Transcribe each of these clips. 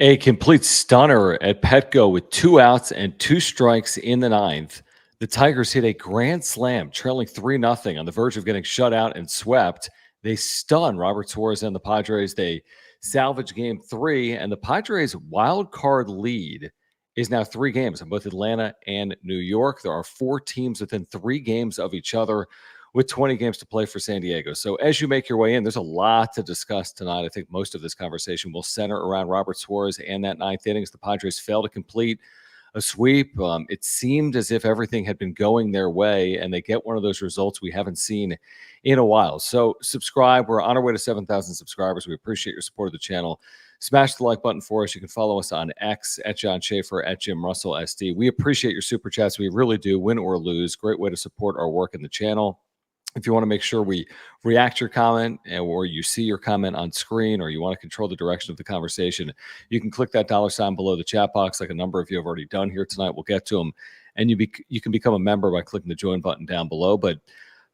A complete stunner at Petco with 2 outs and 2 strikes in the ninth. The Tigers hit a grand slam, trailing 3-0 on the verge of getting shut out and swept. They stun Robert Suarez and the Padres. They salvage game 3, and the Padres' wild card lead is now 3 games in both Atlanta and New York. There are 4 teams within 3 games of each other, with 20 games to play for San Diego. So as you make your way in, there's a lot to discuss tonight. I think most of this conversation will center around Robert Suarez and that ninth inning as the Padres fail to complete a sweep. It seemed as if everything had been going their way, and they get one of those results we haven't seen in a while. So subscribe. We're on our way to 7,000 subscribers. We appreciate your support of the channel. Smash the like button for us. You can follow us on X at John Schaefer, at Jim Russell SD. We appreciate your super chats. We really do, win or lose. Great way to support our work in the channel. If you want to make sure we react your comment or you see your comment on screen, or you want to control the direction of the conversation, you can click that $sign below the chat box like a number of you have already done here tonight. We'll get to them. And you can become a member by clicking the join button down below. But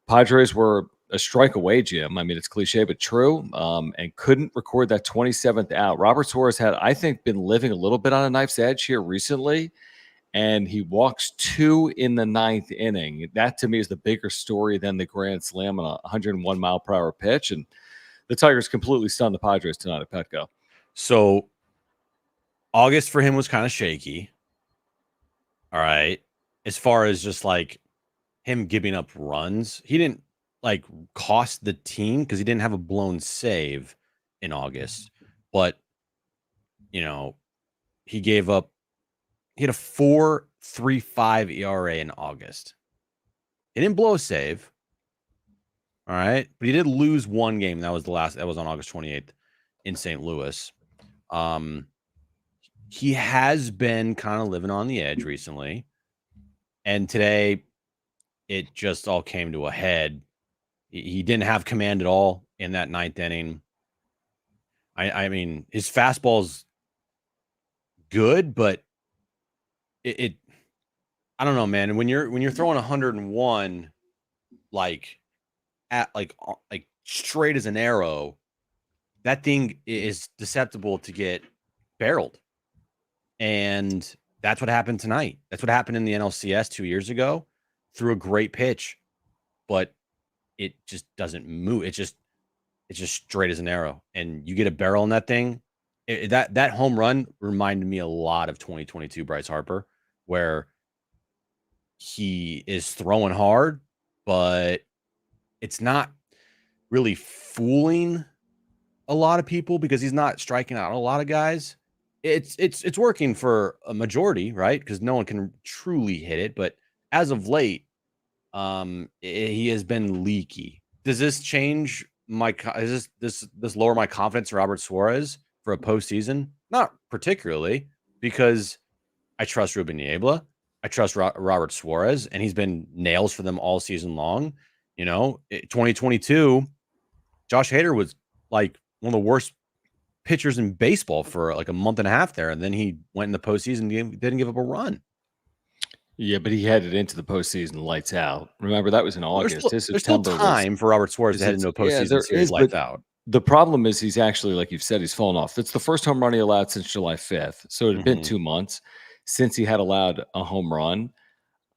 Padres were a strike away, Jim. I mean, it's cliche, but true, and couldn't record that 27th out. Robert Suarez had, I think, been living a little bit on a knife's edge here recently, and he walks 2 in the ninth inning. That, to me, is the bigger story than the grand slam on a 101-mile-per-hour pitch. And the Tigers completely stunned the Padres tonight at Petco. So August for him was kind of shaky. All right. As far as just like him giving up runs, he didn't like cost the team because he didn't have a blown save in August. But, you know, he gave up. He had a 4.35 ERA in August. He didn't blow a save. All right. But he did lose one game. That was on August 28th in St. Louis. He has been kind of living on the edge recently. And today it just all came to a head. He didn't have command at all in that ninth inning. I mean, his fastball's good, but it I don't know, man. When you're throwing 101 like straight as an arrow, that thing is susceptible to get barreled. And that's what happened tonight. That's what happened in the NLCS 2 years ago. Threw a great pitch, but it just doesn't move. It's just straight as an arrow. And you get a barrel in that thing. That home run reminded me a lot of 2022 Bryce Harper, where he is throwing hard, but it's not really fooling a lot of people because he's not striking out a lot of guys. It's working for a majority, right? Because no one can truly hit it. But as of late, he has been leaky. Does this change does this lower my confidence in Robert Suarez for a postseason? Not particularly, because I trust Ruben Niebla. I trust Robert Suarez, and he's been nails for them all season long. 2022, Josh Hader was like one of the worst pitchers in baseball for like a month and a half there, and then he went in the postseason and didn't give up a run. Yeah, but he headed into the postseason lights out. Remember, that was in August. There's still time for Robert Suarez to head into a postseason series lights out. The problem is he's actually, like you've said, he's fallen off. It's the first home run he allowed since July 5th. So it had been 2 months since he had allowed a home run.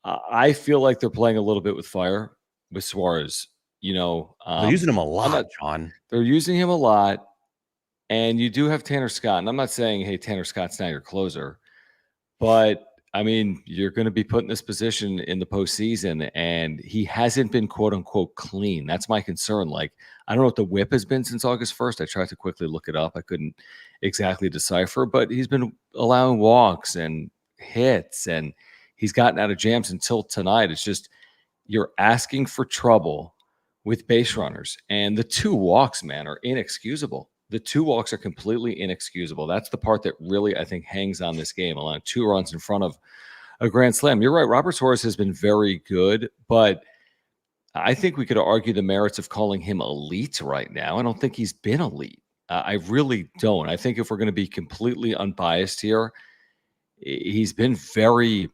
I feel like they're playing a little bit with fire with Suarez. They're using him a lot, John. They're using him a lot. And you do have Tanner Scott. And I'm not saying, hey, Tanner Scott's now your closer. But, I mean, you're going to be put in this position in the postseason, and he hasn't been, quote-unquote, clean. That's my concern. Like, I don't know what the whip has been since August 1st. I tried to quickly look it up. I couldn't exactly decipher. But he's been allowing walks and hits, and he's gotten out of jams until tonight. It's just you're asking for trouble with base runners. And the 2 walks, man, are inexcusable. The 2 walks are completely inexcusable. That's the part that really, I think, hangs on this game, allowing 2 runs in front of a grand slam. You're right. Robert Suarez has been very good, but I think we could argue the merits of calling him elite right now. I don't think he's been elite. I really don't. I think if we're going to be completely unbiased here, he's been very,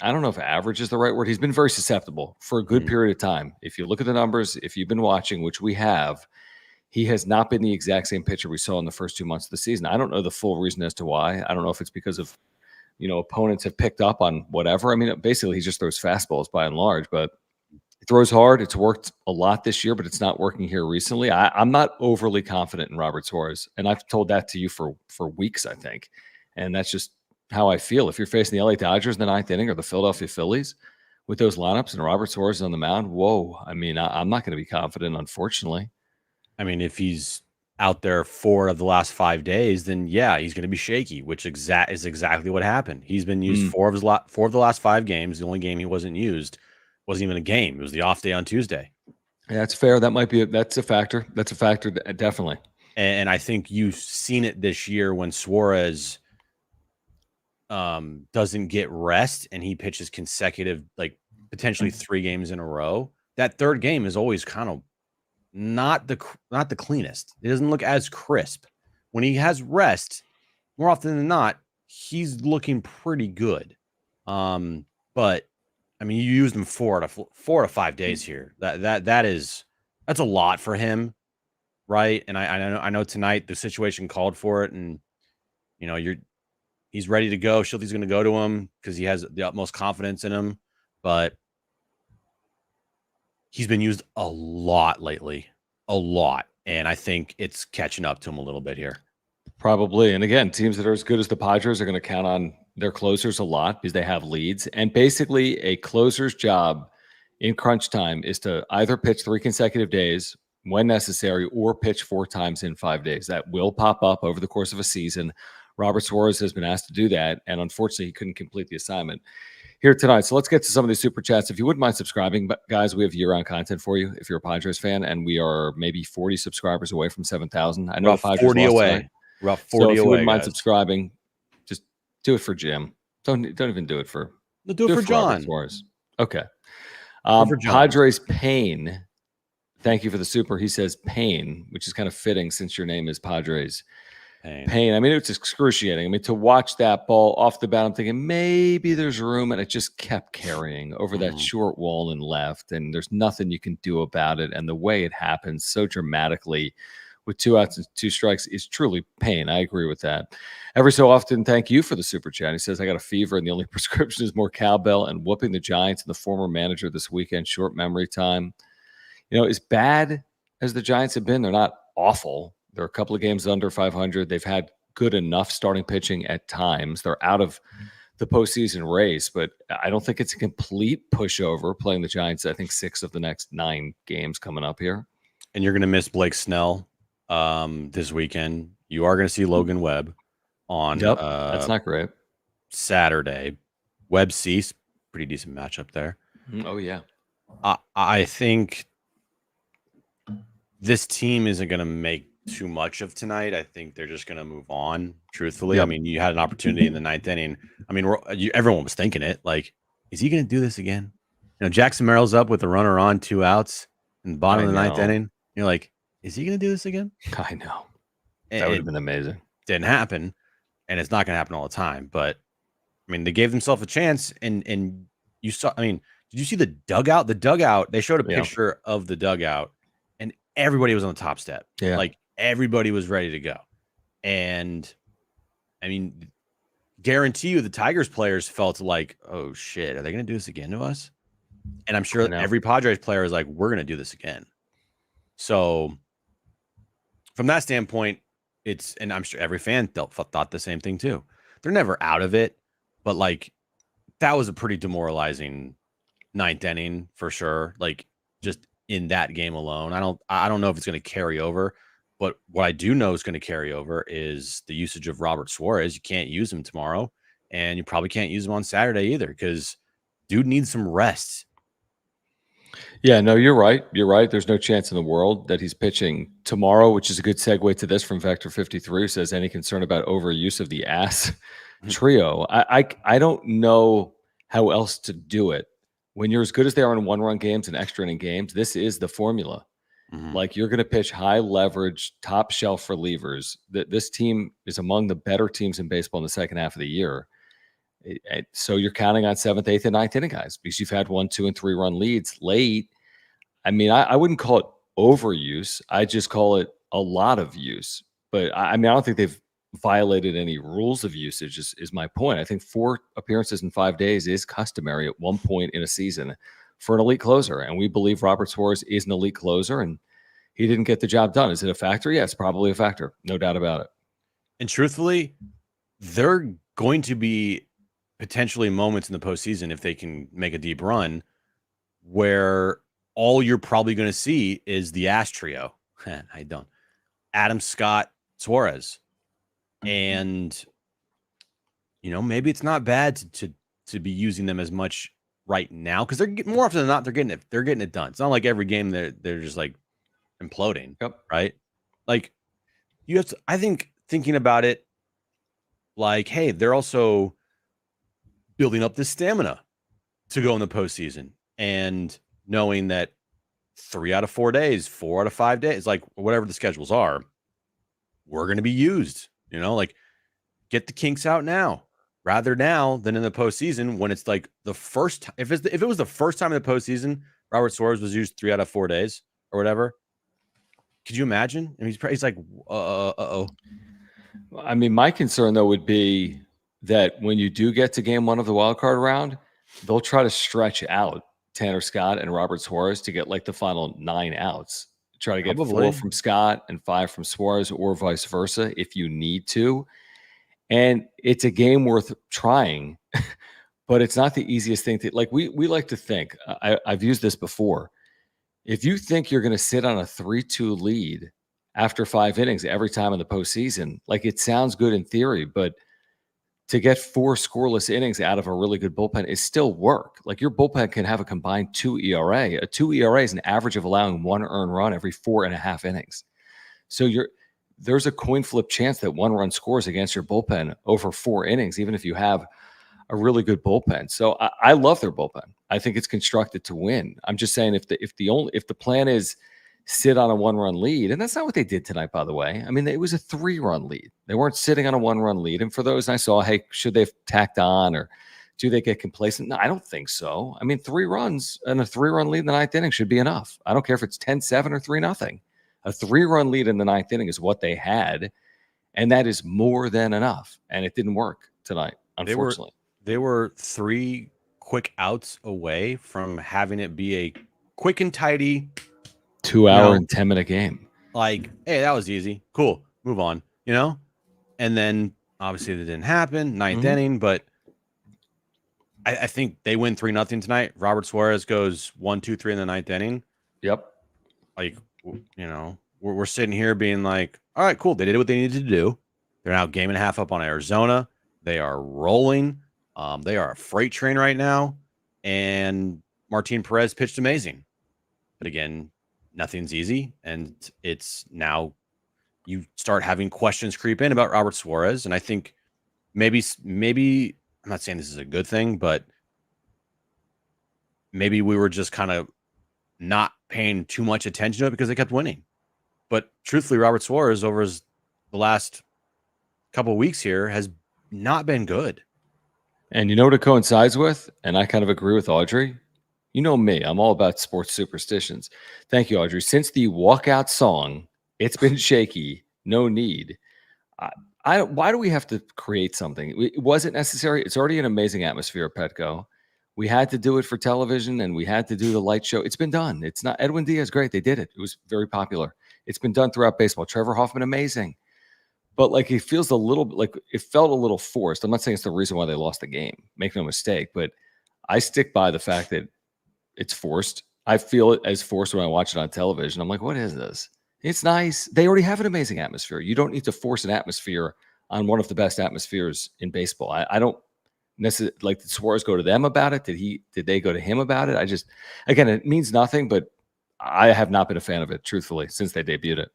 I don't know if average is the right word. He's been very susceptible for a good period of time. If you look at the numbers, if you've been watching, which we have, he has not been the exact same pitcher we saw in the first 2 months of the season. I don't know the full reason as to why. I don't know if it's because of, opponents have picked up on whatever. I mean, basically, he just throws fastballs by and large, but he throws hard. It's worked a lot this year, but it's not working here recently. I'm not overly confident in Robert Suarez, and I've told that to you for weeks, I think. And that's just how I feel. If you're facing the LA Dodgers in the ninth inning or the Philadelphia Phillies with those lineups and Robert Suarez is on the mound, whoa. I mean, I'm not going to be confident, unfortunately. I mean, if he's out there 4 of the last 5 days, then yeah, he's going to be shaky, which is exactly what happened. He's been used 4 of the last 5 games. The only game he wasn't used wasn't even a game. It was the off day on Tuesday. Yeah, that's fair. That's a factor. That's a factor, definitely. And I think you've seen it this year when Suarez doesn't get rest and he pitches consecutive, like potentially 3 games in a row. That third game is always kind of not the cleanest. It doesn't look as crisp. When he has rest, more often than not, he's looking pretty good. But I mean, you used him 4 to 5 days here. That's a lot for him, right? And I know tonight the situation called for it, and he's ready to go. Schilte's going to go to him because he has the utmost confidence in him, but he's been used a lot lately, and I think it's catching up to him a little bit here. Probably. And again, teams that are as good as the Padres are going to count on their closers a lot because they have leads. And basically, a closer's job in crunch time is to either pitch 3 consecutive days when necessary or pitch 4 times in 5 days. That will pop up over the course of a season. Robert Suarez has been asked to do that, and unfortunately, he couldn't complete the assignment here tonight. So let's get to some of these super chats. If you wouldn't mind subscribing, but guys, we have year-round content for you if you're a Padres fan, and we are maybe 40 subscribers away from 7,000. I know Padres 40 lost away. tonight. Rough 40 so if you away, wouldn't mind guys. subscribing, just do it for Jim. Don't even do it for. Do it for John. Okay. For John. Padres Payne. Thank you for the super. He says Payne, which is kind of fitting since your name is Padres. Payne. I mean, it's excruciating. I mean, to watch that ball off the bat, I'm thinking maybe there's room, and it just kept carrying over that short wall and left, and there's nothing you can do about it. And the way it happens so dramatically with 2 outs and 2 strikes is truly pain. I agree with that. Every so often, thank you for the super chat. He says, I got a fever, and the only prescription is more cowbell and whooping the Giants and the former manager this weekend. Short memory time. As bad as the Giants have been, they're not awful. They're a couple of games under 500. They've had good enough starting pitching at times. They're out of the postseason race, but I don't think it's a complete pushover playing the Giants. I think 6 of the next 9 games coming up here. And you're going to miss Blake Snell this weekend. You are going to see Logan Webb on that's not great. Saturday. Webb Cease, pretty decent matchup there. Oh, yeah. I think this team isn't going to make too much of tonight. I think they're just going to move on, truthfully. Yep. I mean, you had an opportunity in the 9th inning. I mean, everyone was thinking it. Like, is he going to do this again? Jackson Merrill's up with a runner on, 2 outs in the bottom of the 9th inning. You're like, is he going to do this again? I know. That would have been amazing. Didn't happen, and it's not going to happen all the time. But, I mean, they gave themselves a chance, and you saw – I mean, did you see the dugout? The dugout, they showed a picture of the dugout, and everybody was on the top step. Yeah. Like, everybody was ready to go. And, I mean, guarantee you the Tigers players felt like, oh, shit, are they going to do this again to us? And I'm sure every Padres player is like, we're going to do this again. So, from that standpoint, and I'm sure every fan thought the same thing too. They're never out of it, but like that was a pretty demoralizing 9th inning for sure. Like just in that game alone, I don't know if it's going to carry over, but what I do know is going to carry over is the usage of Robert Suarez. You can't use him tomorrow, and you probably can't use him on Saturday either because dude needs some rest. Yeah, no, you're right. You're right. There's no chance in the world that he's pitching tomorrow, which is a good segue to this from Vector 53, who says, any concern about overuse of the ass trio? I don't know how else to do it. When you're as good as they are in 1-run games and extra inning games, this is the formula. Like you're going to pitch high leverage, top shelf relievers. This team is among the better teams in baseball in the second half of the year. So you're counting on 7th, 8th, and 9th inning guys because you've had 1, 2, and 3 run leads late. I mean, I wouldn't call it overuse. I just call it a lot of use. But I mean, I don't think they've violated any rules of usage is my point. I think 4 appearances in 5 days is customary at one point in a season for an elite closer. And we believe Robert Suarez is an elite closer, and he didn't get the job done. Is it a factor? Yeah, it's probably a factor. No doubt about it. And truthfully, there are going to be potentially moments in the postseason, if they can make a deep run, where all you're probably going to see is the Ash trio. I don't. Adam, Scott, Suarez. And, maybe it's not bad to be using them as much right now, because they're more often than not, they're getting it done. It's not like every game they're just like imploding. Yep. Right. Like, you have to, I think, thinking about it, like, hey, they're also building up this stamina to go in the postseason, and knowing that 3 out of 4 days, 4 out of 5 days, like whatever the schedules are, we're going to be used, like, get the kinks out now, rather now than in the postseason, when it's like the first time. If it was the first time in the postseason, Robert Suarez was used 3 out of 4 days or whatever. Could you imagine? I mean, he's like, uh-oh. I mean, my concern, though, would be that when you do get to game 1 of the wild card round, they'll try to stretch out Tanner Scott and Robert Suarez to get like the final 9 outs. Try to get Probably 4 from Scott and 5 from Suarez, or vice versa if you need to. And it's a game worth trying, but it's not the easiest thing to, like, we like to think. I've used this before. If you think you're going to sit on a 3-2 lead after 5 innings every time in the postseason, like, it sounds good in theory, but to get 4 scoreless innings out of a really good bullpen is still work. Like, your bullpen can have a combined 2 ERA. A 2 ERA is an average of allowing 1 earned run every 4.5 innings. So there's a coin flip chance that 1 run scores against your bullpen over 4 innings, even if you have a really good bullpen. So I love their bullpen. I think it's constructed to win. I'm just saying, if the plan is sit on a 1-run lead, and that's not what they did tonight, by the way. I mean, it was a 3-run lead. They weren't sitting on a 1-run lead. And for those I saw, hey, should they have tacked on, or do they get complacent? No, I don't think so. I mean, 3 runs and a 3-run lead in the 9th inning should be enough. I don't care if it's 10-7 or 3-0. A 3-run lead in the 9th inning is what they had, and that is more than enough. And it didn't work tonight, unfortunately. They were 3 quick outs away from having it be a quick and tidy 2-hour and 10-minute game. Like, hey, that was easy. Cool. Move on, And then obviously that didn't happen, 9th inning, but I think they win 3-0 tonight. Robert Suarez goes 1-2-3 in the 9th inning. Yep. Like, we're sitting here being like, all right, cool. They did what they needed to do. They're now game and a half up on Arizona. They are rolling. They are a freight train right now. And Martin Perez pitched amazing. But again, nothing's easy. And it's now you start having questions creep in about Robert Suarez. And I think maybe I'm not saying this is a good thing, but maybe we were just kind of not paying too much attention to it because they kept winning. But truthfully, Robert Suarez over the last couple of weeks here has not been good. And you know what it coincides with? And I kind of agree with Audrey. You know me, I'm all about sports superstitions. Thank you, Audrey. Since the walkout song, it's been shaky, no need. Why do we have to create something? It wasn't necessary. It's already an amazing atmosphere at Petco. We had to do it for television, and we had to do the light show. It's been done. It's not Edwin Diaz, great. They did it. It was very popular. It's been done throughout baseball. Trevor Hoffman, amazing. But like, it feels a little like it felt a little forced. I'm not saying it's the reason why they lost the game. Make no mistake. But I stick by the fact that it's forced. I feel it as forced when I watch it on television. I'm like, what is this? It's nice. They already have an amazing atmosphere. You don't need to force an atmosphere on one of the best atmospheres in baseball. I don't necessarily like, did Suarez go to them about it? Did they go to him about it? Again, it means nothing, but I have not been a fan of it, truthfully, since they debuted it.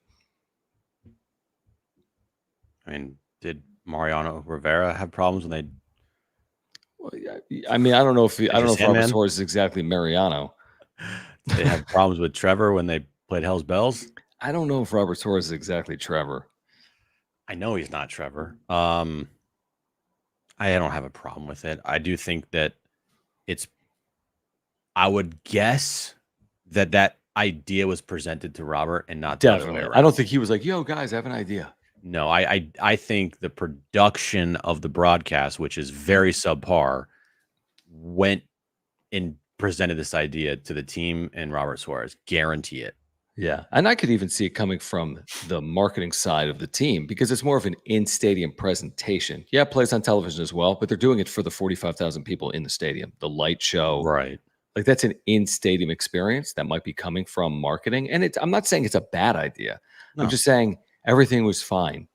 I mean, did Mariano Rivera have problems when they? Well, I mean, I don't know if Robert Suarez is exactly Mariano. They have problems with Trevor when they played Hell's Bells. I don't know if Robert Suarez is exactly Trevor. I know he's not Trevor. I don't have a problem with it. I do think that I would guess that idea was presented to Robert and not the other way Definitely. around. I don't think he was like, yo, guys, I have an idea. No, I think the production of the broadcast, which is very subpar, went and presented this idea to the team and Robert Suarez. Guarantee it. Yeah. And I could even see it coming from the marketing side of the team because it's more of an in-stadium presentation. Yeah, it plays on television as well, but they're doing it for the 45,000 people in the stadium. The light show. Right. Like that's an in-stadium experience that might be coming from marketing. And I'm not saying it's a bad idea. No. I'm just saying everything was fine.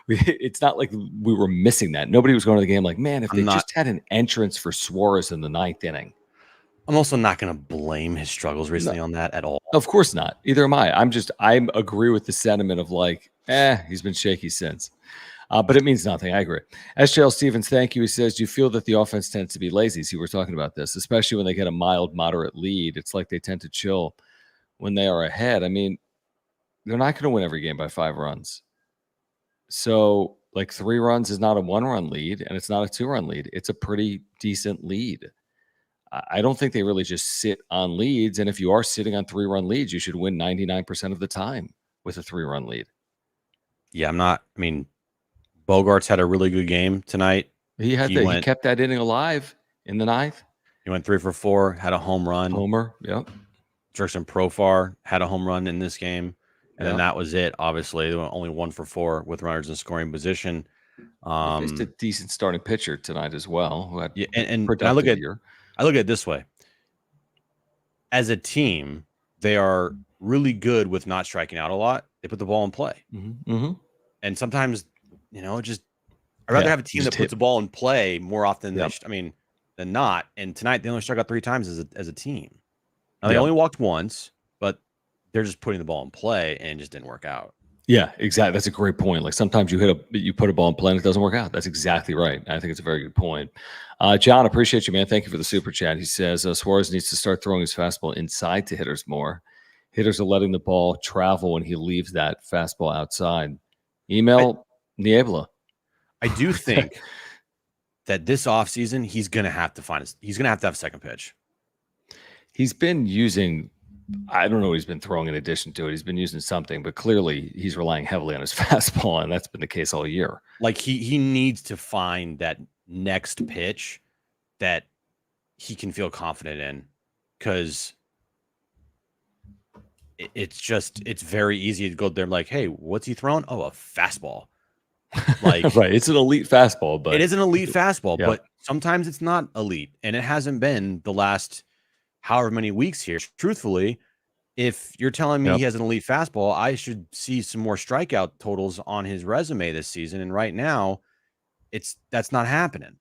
It's not like we were missing that. Nobody was going to the game like, man, if they just had an entrance for Suarez in the 9th inning. I'm also not going to blame his struggles recently on that at all. Of course not. Either am I. I agree with the sentiment of like, he's been shaky since. But it means nothing. I agree. SJL Stevens, thank you. He says, do you feel that the offense tends to be lazy? See, we're talking about this, especially when they get a mild, moderate lead. It's like they tend to chill when they are ahead. I mean, they're not going to win every game by 5 runs. So, like 3 runs is not a 1-run lead, and it's not a 2-run lead. It's a pretty decent lead. I don't think they really just sit on leads. And if you are sitting on 3-run leads, you should win 99% of the time with a 3-run lead. Yeah, I mean, Bogarts had a really good game tonight. He kept that inning alive in the 9th. He went 3 for 4, had a home run. Homer, yep. Jurickson Profar had a home run in this game. And then that was it. Obviously, they went only 1 for 4 with runners in scoring position. Just a decent starting pitcher tonight as well. Who had and I look at it this way. As a team, they are really good with not striking out a lot. They put the ball in play. Mm-hmm. And sometimes, I'd rather have a team that puts the ball in play more often than not. And tonight they only struck out 3 times as a team. Now, they only walked once, but they're just putting the ball in play and it just didn't work out. Yeah, exactly. That's a great point. Like sometimes you put a ball in play and it doesn't work out. That's exactly right. I think it's a very good point. John, appreciate you, man. Thank you for the super chat. He says Suarez needs to start throwing his fastball inside to hitters more. Hitters are letting the ball travel when he leaves that fastball outside. Email Niebla. I do think that this offseason he's going to have to have a second pitch. He's been using, I don't know what he's been throwing in addition to it. He's been using something, but clearly he's relying heavily on his fastball, and that's been the case all year. Like he needs to find that next pitch that he can feel confident in, because it's very easy to go there like, hey, what's he throwing? Oh, a fastball. Like right, it's an elite fastball, but it is an elite fastball, but sometimes it's not elite, and it hasn't been the last however many weeks here. Truthfully, if you're telling me he has an elite fastball, I should see some more strikeout totals on his resume this season. And right now, that's not happening.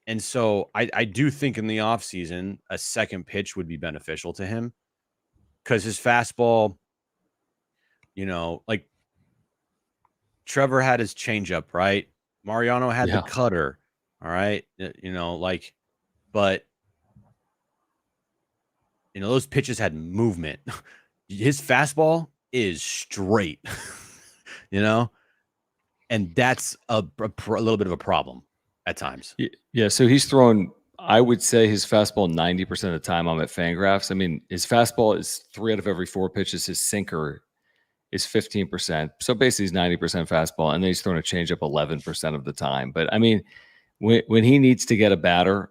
And so I do think in the offseason, a second pitch would be beneficial to him, because his fastball, like Trevor had his changeup, right? Mariano had the cutter. All right. But those pitches had movement. His fastball is straight, and that's a little bit of a problem at times. Yeah. So he's thrown, I would say his fastball 90% of the time. I'm at Fangraphs. I mean, his fastball is 3 out of every 4 pitches. His sinker is 15%. So basically he's 90% fastball, and then he's throwing a changeup 11% of the time. But I mean, when he needs to get a batter,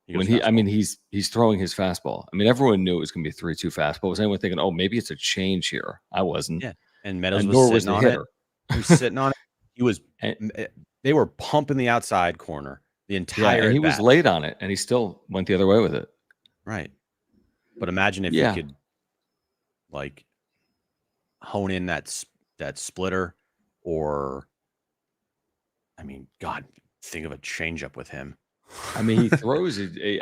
he's throwing his fastball. I mean, everyone knew it was going to be a 3-2 fastball. Was anyone thinking, oh, maybe it's a change here? I wasn't. Yeah. And Meadows was sitting on it. He was sitting on it. They were pumping the outside corner the entire and he was late on it, and he still went the other way with it. Right. But imagine if you could like hone in that splitter, or God, think of a changeup with him. I mean, he throws it. He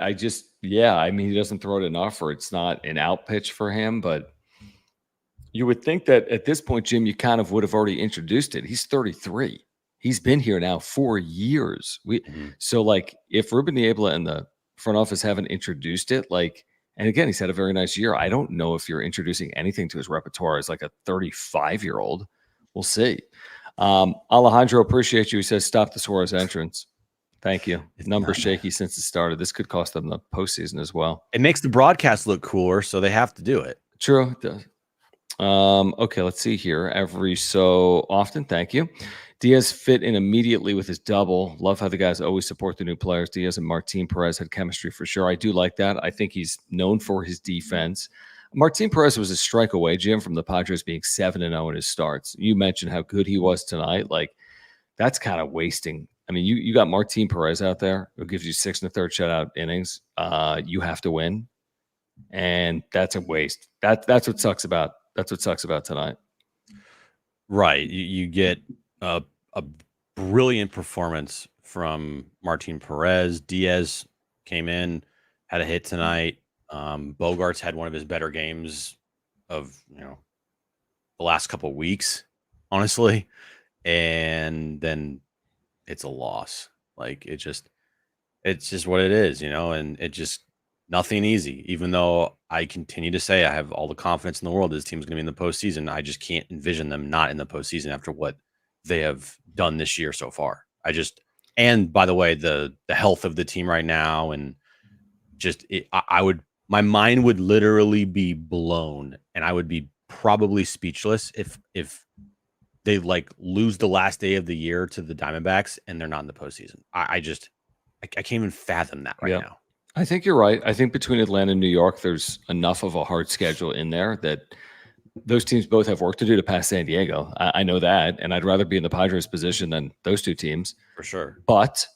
doesn't throw it enough, or it's not an out pitch for him. But you would think that at this point, Jim, you kind of would have already introduced it. He's 33. He's been here now 4 years. So like, if Ruben Niebla and the front office haven't introduced it, like, and again, he's had a very nice year. I don't know if you're introducing anything to his repertoire as like a 35-year-old. We'll see. Alejandro, appreciate you. He says, stop the Suarez entrance. Thank you. Number shaky since it started. This could cost them the postseason as well. It makes the broadcast look cooler, so they have to do it. True, it does. Okay, let's see here. Every so often, thank you. Diaz fit in immediately with his double. Love how the guys always support the new players. Diaz and Martin Perez had chemistry for sure. I do like that. I think he's known for his defense. Martin Perez was a strike away, Jim, from the Padres being 7-0 in his starts. You mentioned how good he was tonight. Like, that's kind of wasting. I mean, you got Martin Perez out there who gives you 6 1/3 shutout innings. You have to win, and that's a waste. That's what sucks about. That's what sucks about tonight. Right. You get a brilliant performance from Martin Perez. Diaz came in, had a hit tonight. Bogarts had one of his better games of the last couple of weeks, honestly. And then it's a loss. Like it's just what it is, and it just nothing easy. Even though I continue to say I have all the confidence in the world this team's going to be in the postseason, I just can't envision them not in the postseason after what they have done this year so far. And by the way, the health of the team right now, and just my mind would literally be blown, and I would be probably speechless if they lose the last day of the year to the Diamondbacks and they're not in the postseason. I can't even fathom that right now. I think you're right. I think between Atlanta and New York, there's enough of a hard schedule in there that those teams both have work to do to pass San Diego. I know that, and I'd rather be in the Padres position than those two teams. For sure. But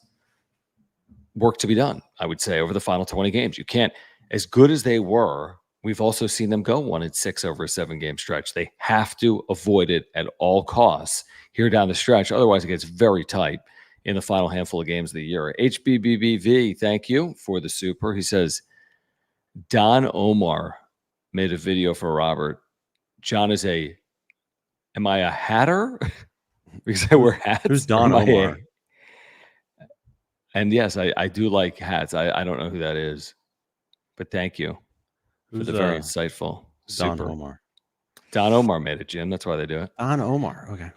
work to be done, I would say, over the final 20 games. You can't, as good as they were, we've also seen them go 1-6 over a 7-game stretch. They have to avoid it at all costs here down the stretch. Otherwise, it gets very tight in the final handful of games of the year. HBBBV, thank you for the super. He says, Don Omar made a video for Robert. John is am I a hatter? Because I wear hats. Who's Don Omar? And yes, I do like hats. I don't know who that is, but thank you for the very insightful super. Don Omar. Don Omar made it, Jim. That's why they do it. Don Omar. Okay.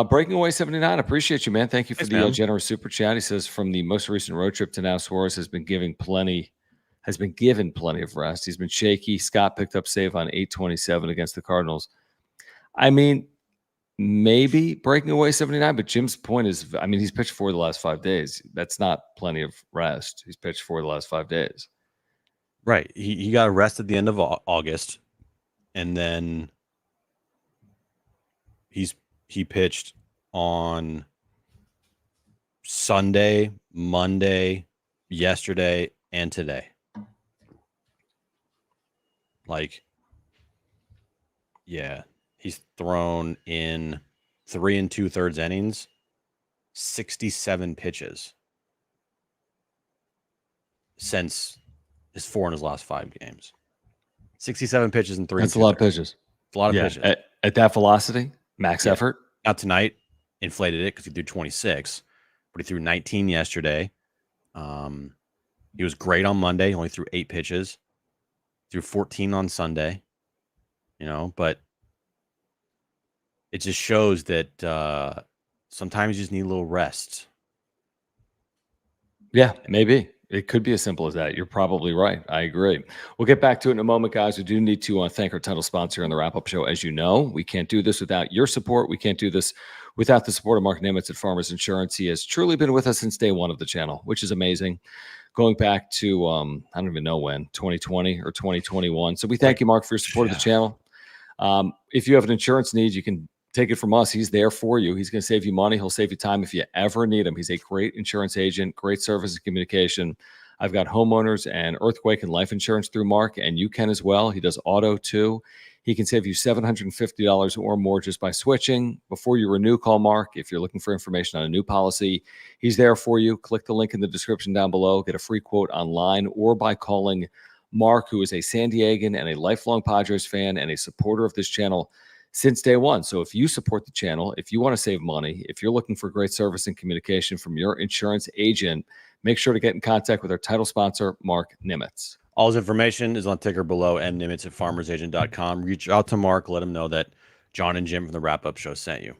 Breaking Away 79. Appreciate you, man. Thank you for the generous super chat. He says from the most recent road trip to now, Suarez has been given plenty of rest. He's been shaky. Scott picked up save on 8/27 against the Cardinals. I mean, maybe breaking away 79, but Jim's point is, I mean, he's pitched 4 the last 5 days. That's not plenty of rest. He's pitched 4 the last 5 days. Right. He got a rest at the end of August, and then he pitched on Sunday, Monday, yesterday, and today. He's thrown in 3 2/3 innings, 67 pitches since his 4 in his last 5 games. 67 pitches in 3 That's a lot of pitches. It's a lot of pitches. At that velocity, max effort. Not tonight, inflated it because he threw 26, but he threw 19 yesterday. He was great on Monday. He only threw 8 pitches. Threw 14 on Sunday. But it just shows that sometimes you just need a little rest. Yeah, maybe. It could be as simple as that. You're probably right. I agree. We'll get back to it in a moment, guys. We do need to thank our title sponsor on the wrap-up show. As you know, we can't do this without your support. We can't do this without the support of Mark Nimitz at Farmers Insurance. He has truly been with us since day one of the channel, which is amazing. Going back to, I don't even know when, 2020 or 2021. So we thank you, Mark, for your support of the channel. If you have an insurance need, you can take it from us. He's there for you. He's going to save you money. He'll save you time if you ever need him. He's a great insurance agent, great service and communication. I've got homeowners and earthquake and life insurance through Mark, and you can as well. He does auto too. He can save you $750 or more just by switching. Before you renew, call Mark. If you're looking for information on a new policy, he's there for you. Click the link in the description down below. Get a free quote online or by calling Mark, who is a San Diegan and a lifelong Padres fan and a supporter of this channel since day one. So if you support the channel, if you want to save money, if you're looking for great service and communication from your insurance agent, make sure to get in contact with our title sponsor, Mark Nimitz. All his information is on ticker below, mnimitz at farmersagent.com. Reach out to Mark. Let him know that John and Jim from the wrap-up show sent you.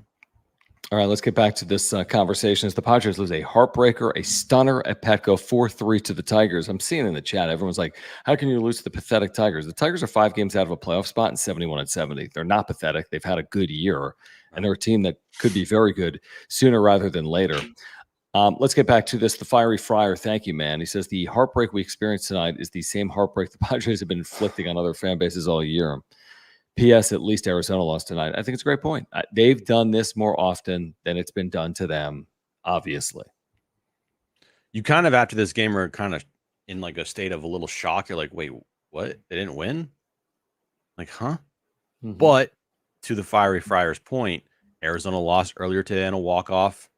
All right, let's get back to this conversation. As the Padres lose a heartbreaker, a stunner at Petco, 4-3 to the Tigers. I'm seeing in the chat, everyone's like, how can you lose to the pathetic Tigers? The Tigers are 5 games out of a playoff spot and 71-70. They're not pathetic. They've had a good year, and they're a team that could be very good sooner rather than later. Let's get back to this. The Fiery Friar, thank you, man. He says, the heartbreak we experienced tonight is the same heartbreak the Padres have been inflicting on other fan bases all year. P.S. At least Arizona lost tonight. I think it's a great point. They've done this more often than it's been done to them, obviously. You kind of, after this game, are kind of in like a state of a little shock. You're like, wait, what? They didn't win? Like, huh? Mm-hmm. But to the Fiery Friars' point, Arizona lost earlier today in a walk-off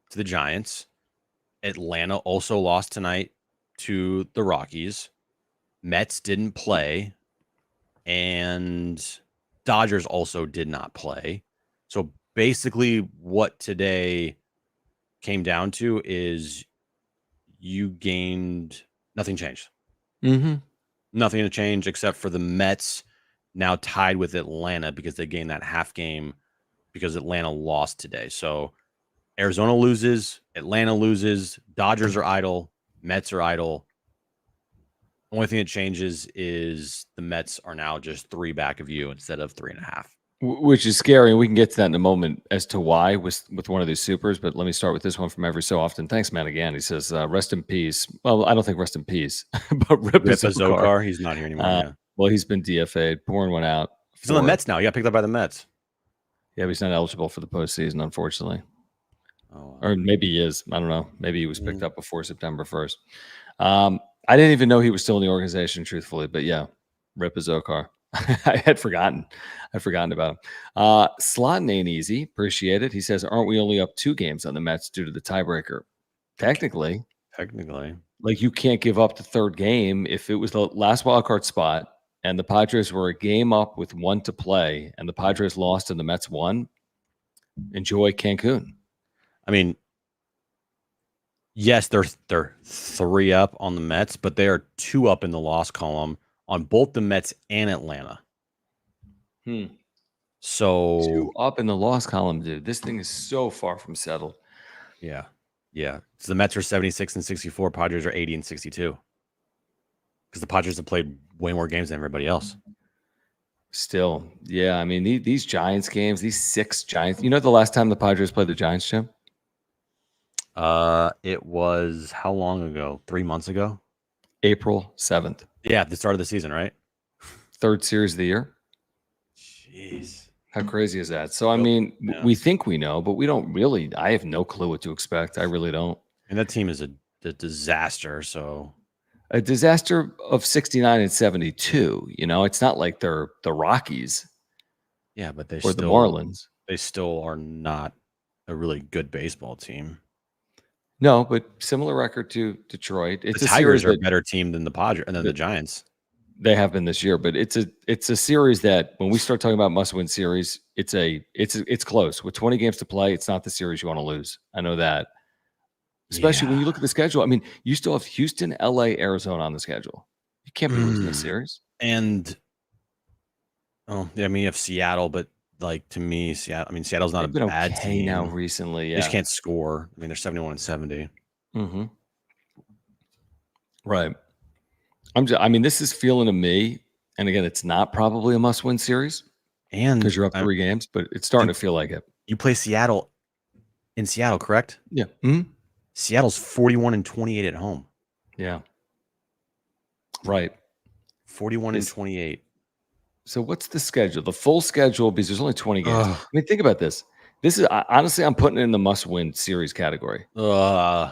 to the Giants. Atlanta also lost tonight to the Rockies. Mets didn't play. And Dodgers also did not play. So basically what today came down to is you gained nothing changed. Mm-hmm. Nothing to change except for the Mets now tied with Atlanta because they gained that half game because Atlanta lost today. So Arizona loses, Atlanta loses, Dodgers are idle, Mets are idle. Only thing that changes is the Mets are now just 3 back of you instead of 3.5. Which is scary. We can get to that in a moment as to why with one of these supers. But let me start with this one from every so often. Thanks, man. Again, he says, rest in peace. Well, I don't think rest in peace, but Rip Zokar. He's not here anymore. Yeah. Well, he's been DFA'd. Pouring one out. He's on the Mets now. He got picked up by the Mets. Yeah, but he's not eligible for the postseason, unfortunately. Or maybe he is. I don't know. Maybe he was picked up before September 1st. I didn't even know he was still in the organization, truthfully. But yeah, Rip Zokar. I had forgotten. I'd forgotten about him. Slotting ain't easy. Appreciate it. He says, aren't we only up 2 games on the Mets due to the tiebreaker? Technically. Like, you can't give up the third game. If it was the last wildcard spot and the Padres were a game up with 1 to play and the Padres lost and the Mets won, enjoy Cancun. I mean, yes, they're 3 up on the Mets, but they are 2 up in the loss column on both the Mets and Atlanta. So 2 up in the loss column, dude. This thing is so far from settled. Yeah. So the Mets are 76 and 64. Padres are 80 and 62. Because the Padres have played way more games than everybody else. Still, yeah. I mean, these Giants games, these 6 Giants. You know the last time the Padres played the Giants, Jim? It was how long ago? 3 months ago? April 7th. Yeah, the start of the season, right? 3rd series of the year. Jeez. How crazy is that? So, I mean, we think we know, but we don't really. I have no clue what to expect. I really don't. And that team is a disaster. So, a disaster of 69 and 72. You know, it's not like they're the Rockies. Yeah, but or the Marlins. They still are not a really good baseball team. No, but similar record to Detroit. The Tigers are a better team than the Padres and then the Giants. They have been this year, but it's a series that when we start talking about must-win series, it's close. With 20 games to play, it's not the series you want to lose. I know that. Especially when you look at the schedule. I mean, you still have Houston, LA, Arizona on the schedule. You can't be losing this series. And you have Seattle, but like to me, Seattle's not a bad team now recently. Yeah. They just can't score. I mean, they're 71 and 70. Mm-hmm. Right. This is feeling to me, and again, it's not probably a must-win series, and because you're up 3 games, but it's starting to feel like it. You play Seattle in Seattle, correct? Yeah. Mm-hmm. Seattle's 41 and 28 at home. Yeah. Right. 41 and 28. So what's the schedule? The full schedule, because there's only 20 games. I mean, think about this. This is honestly, I'm putting it in the must-win series category. Am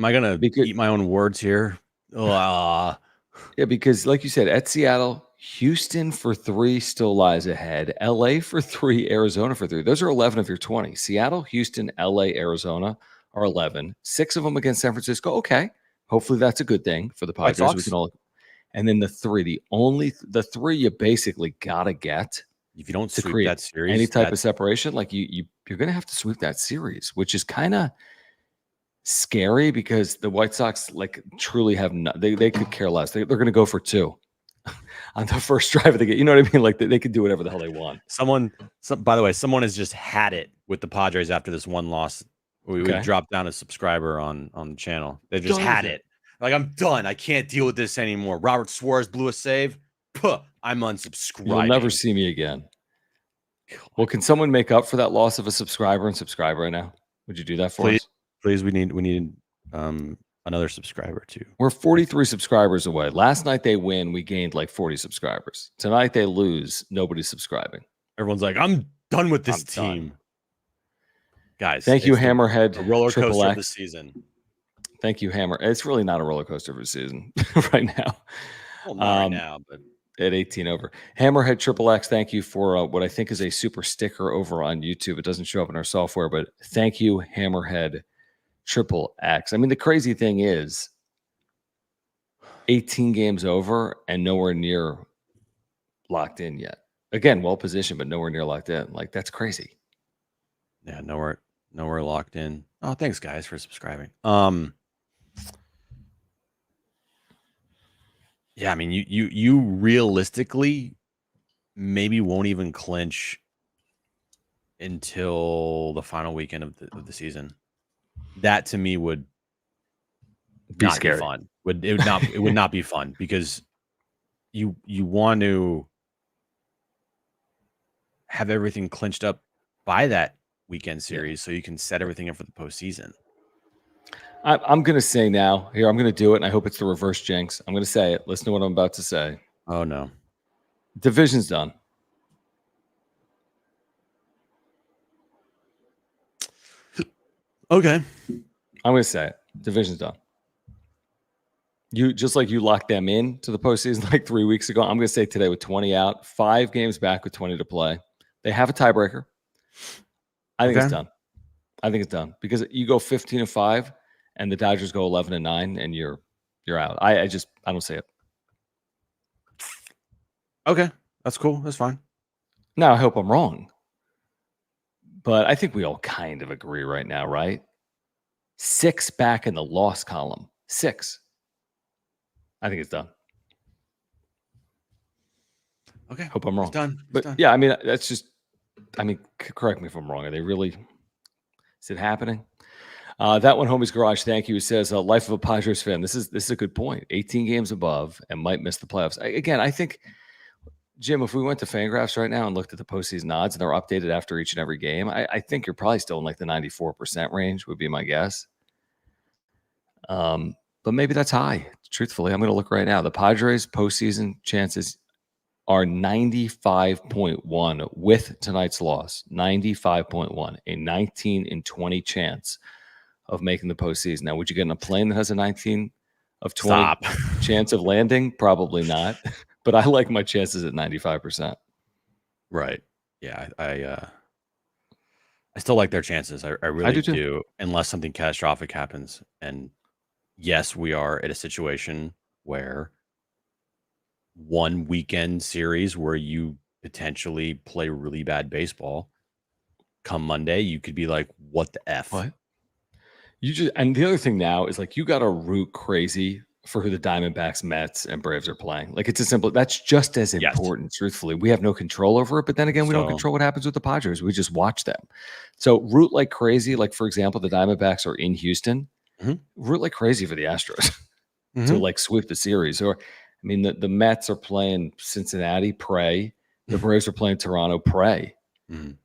I gonna eat my own words here? Yeah, because like you said, at Seattle, Houston for 3 still lies ahead. LA for 3, Arizona for 3. Those are 11 of your 20. Seattle, Houston, LA, Arizona are 11. 6 of them against San Francisco. Okay, hopefully that's a good thing for the Padres. We can all. And then the 3 you basically gotta get. If you don't sweep that series, any type of separation, like you're gonna have to sweep that series, which is kind of scary because the White Sox truly have they could care less. They're going to go for 2. on the first drive of the game. You know what I mean? Like they could do whatever the hell they want. By the way, someone has just had it with the Padres after this one loss. We dropped down a subscriber on the channel. They just had it. Like, I'm done. I can't deal with this anymore. Robert Suarez blew a save. Puh, I'm unsubscribing. You'll never see me again. Well, can someone make up for that loss of a subscriber and subscribe right now? Would you do that for us? Please, we need another subscriber too. We're 43 subscribers away. Last night they win, we gained like 40 subscribers. Tonight they lose, nobody's subscribing. Everyone's like, I'm done with this team. Done. Guys, thank you, Hammerhead. A roller coaster of the season. Thank you, Hammer. It's really not a roller coaster of a season right now. Well, not right now, but at 18 over. Hammerhead Triple X, thank you for what I think is a super sticker over on YouTube. It doesn't show up in our software, but thank you, Hammerhead Triple X. I mean, the crazy thing is 18 games over and nowhere near locked in yet. Again, well positioned, but nowhere near locked in. Like, that's crazy. Yeah, nowhere locked in. Oh, thanks guys for subscribing. Yeah, I mean, you realistically maybe won't even clinch until the final weekend of the season. That to me would be not scary. Be fun. It would not be fun because you want to have everything clinched up by that weekend series so you can set everything up for the postseason. I'm going to say now, here, I'm going to do it, and I hope it's the reverse jinx. I'm going to say it. Listen to what I'm about to say. Oh, no. Division's done. Okay. I'm going to say it. Division's done. You just like you locked them in to the postseason like 3 weeks ago. I'm going to say today with 20 out, 5 games back with 20 to play. They have a tiebreaker. I think it's done. I think it's done because you go 15-5 and the Dodgers go 11-9 and you're out. I don't see it. Okay. That's cool. That's fine. Now I hope I'm wrong. But I think we all kind of agree right now, right? 6 back in the loss column. 6. I think it's done. Okay. Hope I'm wrong. It's done. But yeah, I mean, that's just, I mean, correct me if I'm wrong. Are they really, is it happening? That one, Homie's Garage, thank you. It says, life of a Padres fan. This is a good point. 18 games above and might miss the playoffs. Again, I think, Jim, if we went to Fangraphs right now and looked at the postseason odds and they're updated after each and every game, I think you're probably still in like the 94% range would be my guess. But maybe that's high. Truthfully, I'm going to look right now. The Padres postseason chances are 95.1 with tonight's loss. 95.1, a 19-20 chance of making the postseason. Now, would you get in a plane that has a 19 of 20 chance of landing? Probably not. But I like my chances at 95%. Right. Yeah. I still like their chances. I really do, unless something catastrophic happens. And yes, we are at a situation where one weekend series where you potentially play really bad baseball come Monday, you could be like, what the F? What? And the other thing now is like, you got to root crazy for who the Diamondbacks, Mets, and Braves are playing. Like, it's as simple. That's just as important, truthfully. We have no control over it, but then again, we don't control what happens with the Padres. We just watch them. So root like crazy. Like, for example, the Diamondbacks are in Houston. Root like crazy for the Astros to like sweep the series. Or, I mean, the Mets are playing Cincinnati, pray. The Braves are playing Toronto, pray.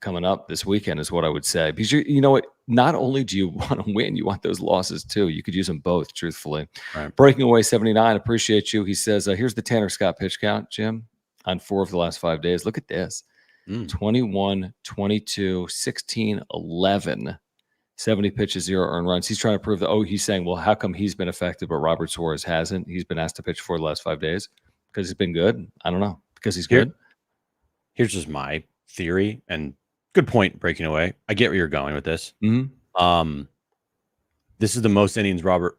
Coming up this weekend is what I would say. Because you know what? Not only do you want to win, you want those losses too. You could use them both, truthfully. Right. Breaking Away 79, appreciate you. He says, here's the Tanner Scott pitch count, Jim, on 4 of the last 5 days. Look at this. 21, 22, 16, 11. 70 pitches, 0 earned runs. He's trying to prove that, he's saying, well, how come he's been affected, but Robert Suarez hasn't? He's been asked to pitch 4 of the last 5 days because he's been good. I don't know. Because he's good. Here's just my theory, and good point, Breaking Away. I get where you're going with this. This is the most innings Robert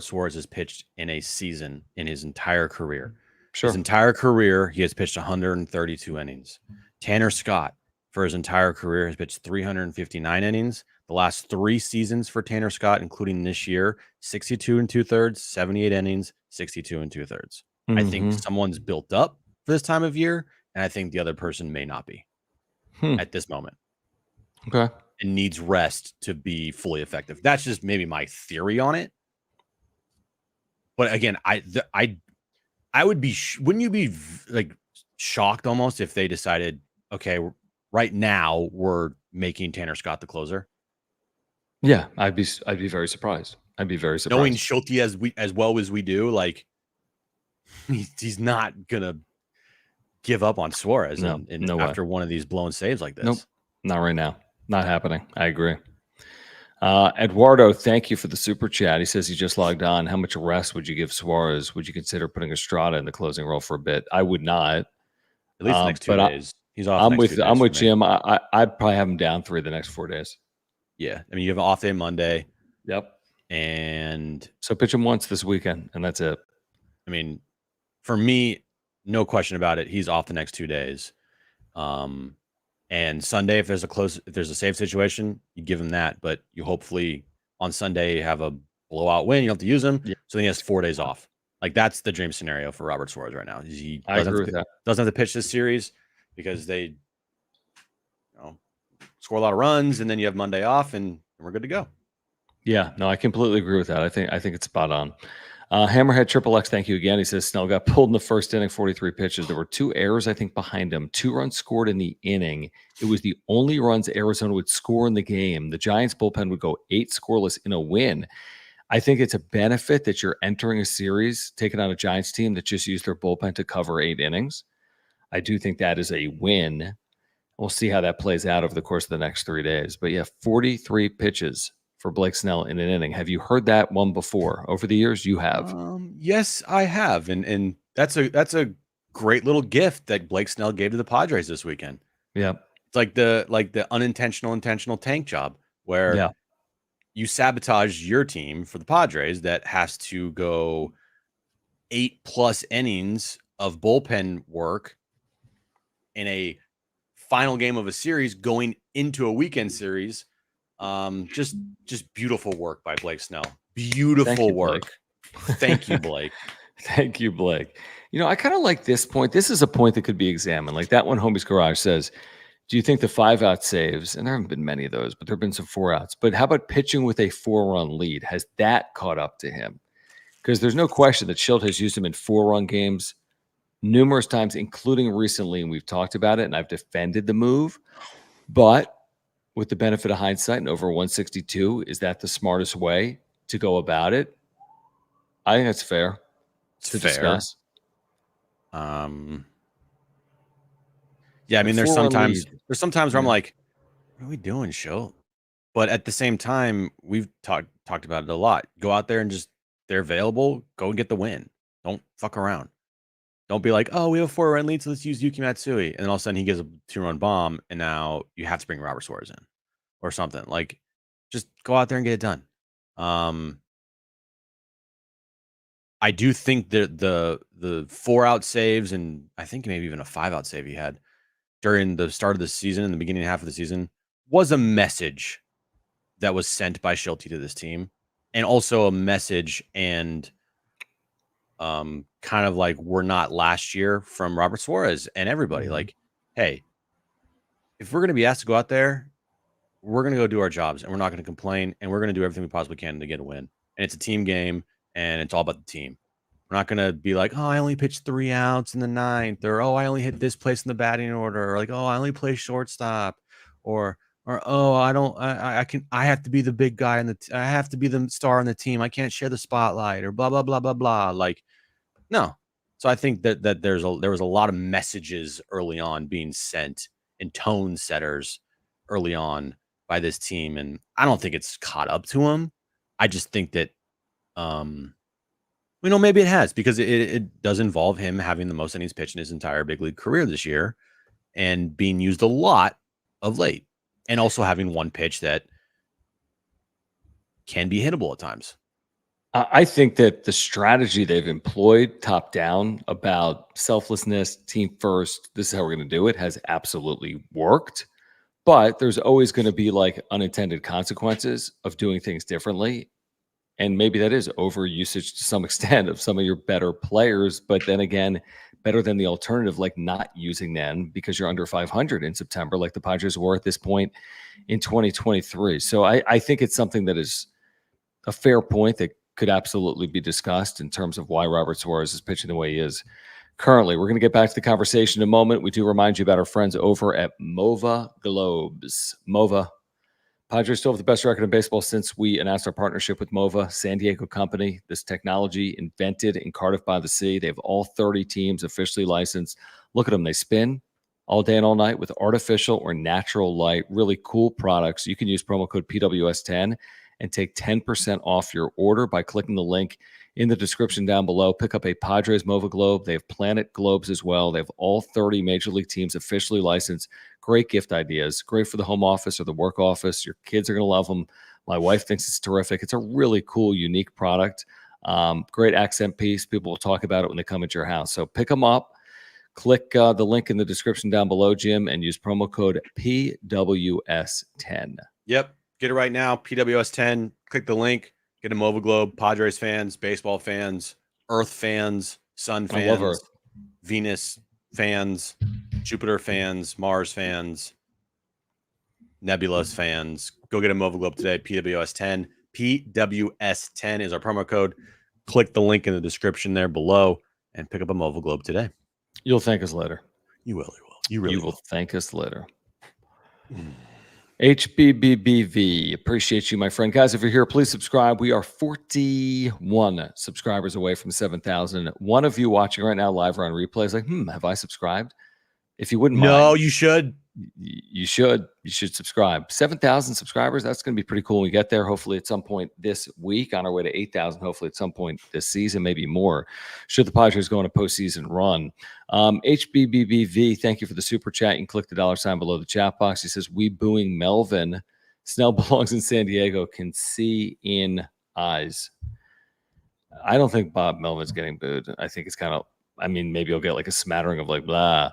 Suarez has pitched in a season in his entire career. His entire career, he has pitched 132 innings. Tanner Scott, for his entire career, has pitched 359 innings. The last 3 seasons for Tanner Scott, including this year, 62 and 2/3, 78 innings, 62 and 2/3. I think someone's built up for this time of year, and I think the other person may not be at this moment. Okay. And needs rest to be fully effective. That's just maybe my theory on it. But again, I would be, wouldn't you be like shocked almost if they decided, okay, right now we're making Tanner Scott the closer? Yeah, I'd be very surprised. I'd be very surprised. Knowing Schulte as well as we do, like he's not gonna give up on Suarez No after one of these blown saves like this. Nope, not right now. Not happening. I agree. Eduardo, thank you for the super chat. He says he just logged on. How much rest would you give Suarez? Would you consider putting Estrada in the closing role for a bit? I would not. At least the next 2 days. He's off. I'm with Jim. I'd probably have him down 3 the next 4 days. Yeah, I mean you have an off day Monday. Yep. And so pitch him once this weekend, and that's it. I mean, for me, no question about it. He's off the next 2 days. And Sunday, if there's a save situation, you give him that. But you hopefully on Sunday have a blowout win. You don't have to use him. Yeah. So then he has 4 days off. Like that's the dream scenario for Robert Suarez right now. He doesn't have to pitch this series because they score a lot of runs, and then you have Monday off, and we're good to go. Yeah, no, I completely agree with that. I think it's spot on. Hammerhead Triple X, thank you again. He says Snell got pulled in the first inning, 43 pitches. There were 2 errors, I think, behind him. 2 runs scored in the inning. It was the only runs Arizona would score in the game. The Giants bullpen would go 8 scoreless in a win. I think it's a benefit that you're entering a series, taking on a Giants team that just used their bullpen to cover 8 innings. I do think that is a win. We'll see how that plays out over the course of the next 3 days. But yeah, 43 pitches for Blake Snell in an inning. Have you heard that one before over the years? You have. Yes, I have, and that's a great little gift that Blake Snell gave to the Padres this weekend. Yeah, it's like the unintentional intentional tank job where you sabotage your team for the Padres that has to go 8+ innings of bullpen work in a final game of a series going into a weekend series. Just beautiful work by Blake Snell. Beautiful work. Thank you, Blake. Thank you, Blake. I kind of like this point. This is a point that could be examined. Like that one, Homie's Garage says, do you think the 5-out saves, and there haven't been many of those, but there have been some 4-outs, but how about pitching with a 4-run lead? Has that caught up to him? Because there's no question that Schilt has used him in 4-run games numerous times, including recently, and we've talked about it, and I've defended the move. But with the benefit of hindsight and over 162, is that the smartest way to go about it? I think that's fair to discuss. Yeah, I mean, there's sometimes where I'm like, what are we doing, Schilt? But at the same time, we've talked about it a lot. Go out there and just, they're available, go and get the win. Don't fuck around. Don't be like, oh, we have a 4-run lead, so let's use Yuki Matsui. And then all of a sudden he gives a 2-run bomb, and now you have to bring Robert Suarez in or something. Like, just go out there and get it done. I do think that the 4-out saves, and I think maybe even a 5-out save he had during the start of the season, in the beginning half of the season, was a message that was sent by Schulte to this team, and also a message and kind of like, we're not last year from Robert Suarez and everybody. Mm-hmm. Like, hey, if we're going to be asked to go out there, we're going to go do our jobs, and we're not going to complain, and we're going to do everything we possibly can to get a win. And it's a team game, and it's all about the team. We're not going to be like, oh, I only pitched 3 outs in the 9th, or oh, I only hit this place in the batting order, or like, oh, I only play shortstop, or oh, I have to be the big guy I have to be the star on the team. I can't share the spotlight, or blah blah blah blah blah. Like, no. So I think that there was a lot of messages early on being sent, and tone setters early on by this team, and I don't think it's caught up to him. I just think that maybe it has, because it does involve him having the most innings pitched in his entire big league career this year, and being used a lot of late, and also having one pitch that can be hittable at times. I think that the strategy they've employed top down about selflessness, team first, this is how we're going to do it, has absolutely worked. But there's always going to be like unintended consequences of doing things differently. And maybe that is overusage to some extent of some of your better players. But then again, better than the alternative, like not using them because you're under 500 in September, like the Padres were at this point in 2023. So I think it's something that is a fair point that could absolutely be discussed in terms of why Robert Suarez is pitching the way he is currently. We're going to get back to the conversation in a moment. We do remind you about our friends over at Mova Globes. Mova. Padres still have the best record in baseball since we announced our partnership with Mova, San Diego company. This technology invented in Cardiff by the Sea. They have all 30 teams officially licensed. Look at them. They spin all day and all night with artificial or natural light. Really cool products. You can use promo code PWS10 and take 10% off your order by clicking the link in the description down below. Pick up a Padres Mova Globe. They have Planet Globes as well. They have all 30 major league teams officially licensed. Great gift ideas. Great for the home office or the work office. Your kids are going to love them. My wife thinks it's terrific. It's a really cool, unique product. Great accent piece. People will talk about it when they come into your house. So pick them up. Click the link in the description down below, Jim, and use promo code PWS10. Yep. Get it right now. PWS10. Click the link. Get a Mova Globe. Padres fans, baseball fans, Earth fans, Sun fans, I love Earth. Venus fans, Jupiter fans, Mars fans, Nebulas fans. Go get a Mova Globe today. PWS10. PWS10 is our promo code. Click the link in the description there below and pick up a Mova Globe today. You'll thank us later. You will. You really will thank us later. HBBBV, appreciate you, my friend. Guys, if you're here, please subscribe. We are 41 subscribers away from 7,000. One of you watching right now live or on replay is like, have I subscribed? If you wouldn't mind. No, you should. You should subscribe. 7,000 subscribers, that's going to be pretty cool when we get there. Hopefully at some point this week, on our way to 8,000, hopefully at some point this season, maybe more, should the Padres go on a postseason run. HBBBV, thank you for the super chat. You can click the $ below the chat box. He says, we booing Melvin. Snell belongs in San Diego, can see in eyes. I don't think Bob Melvin's getting booed. I think it's kind of, maybe he'll get like a smattering of like, blah,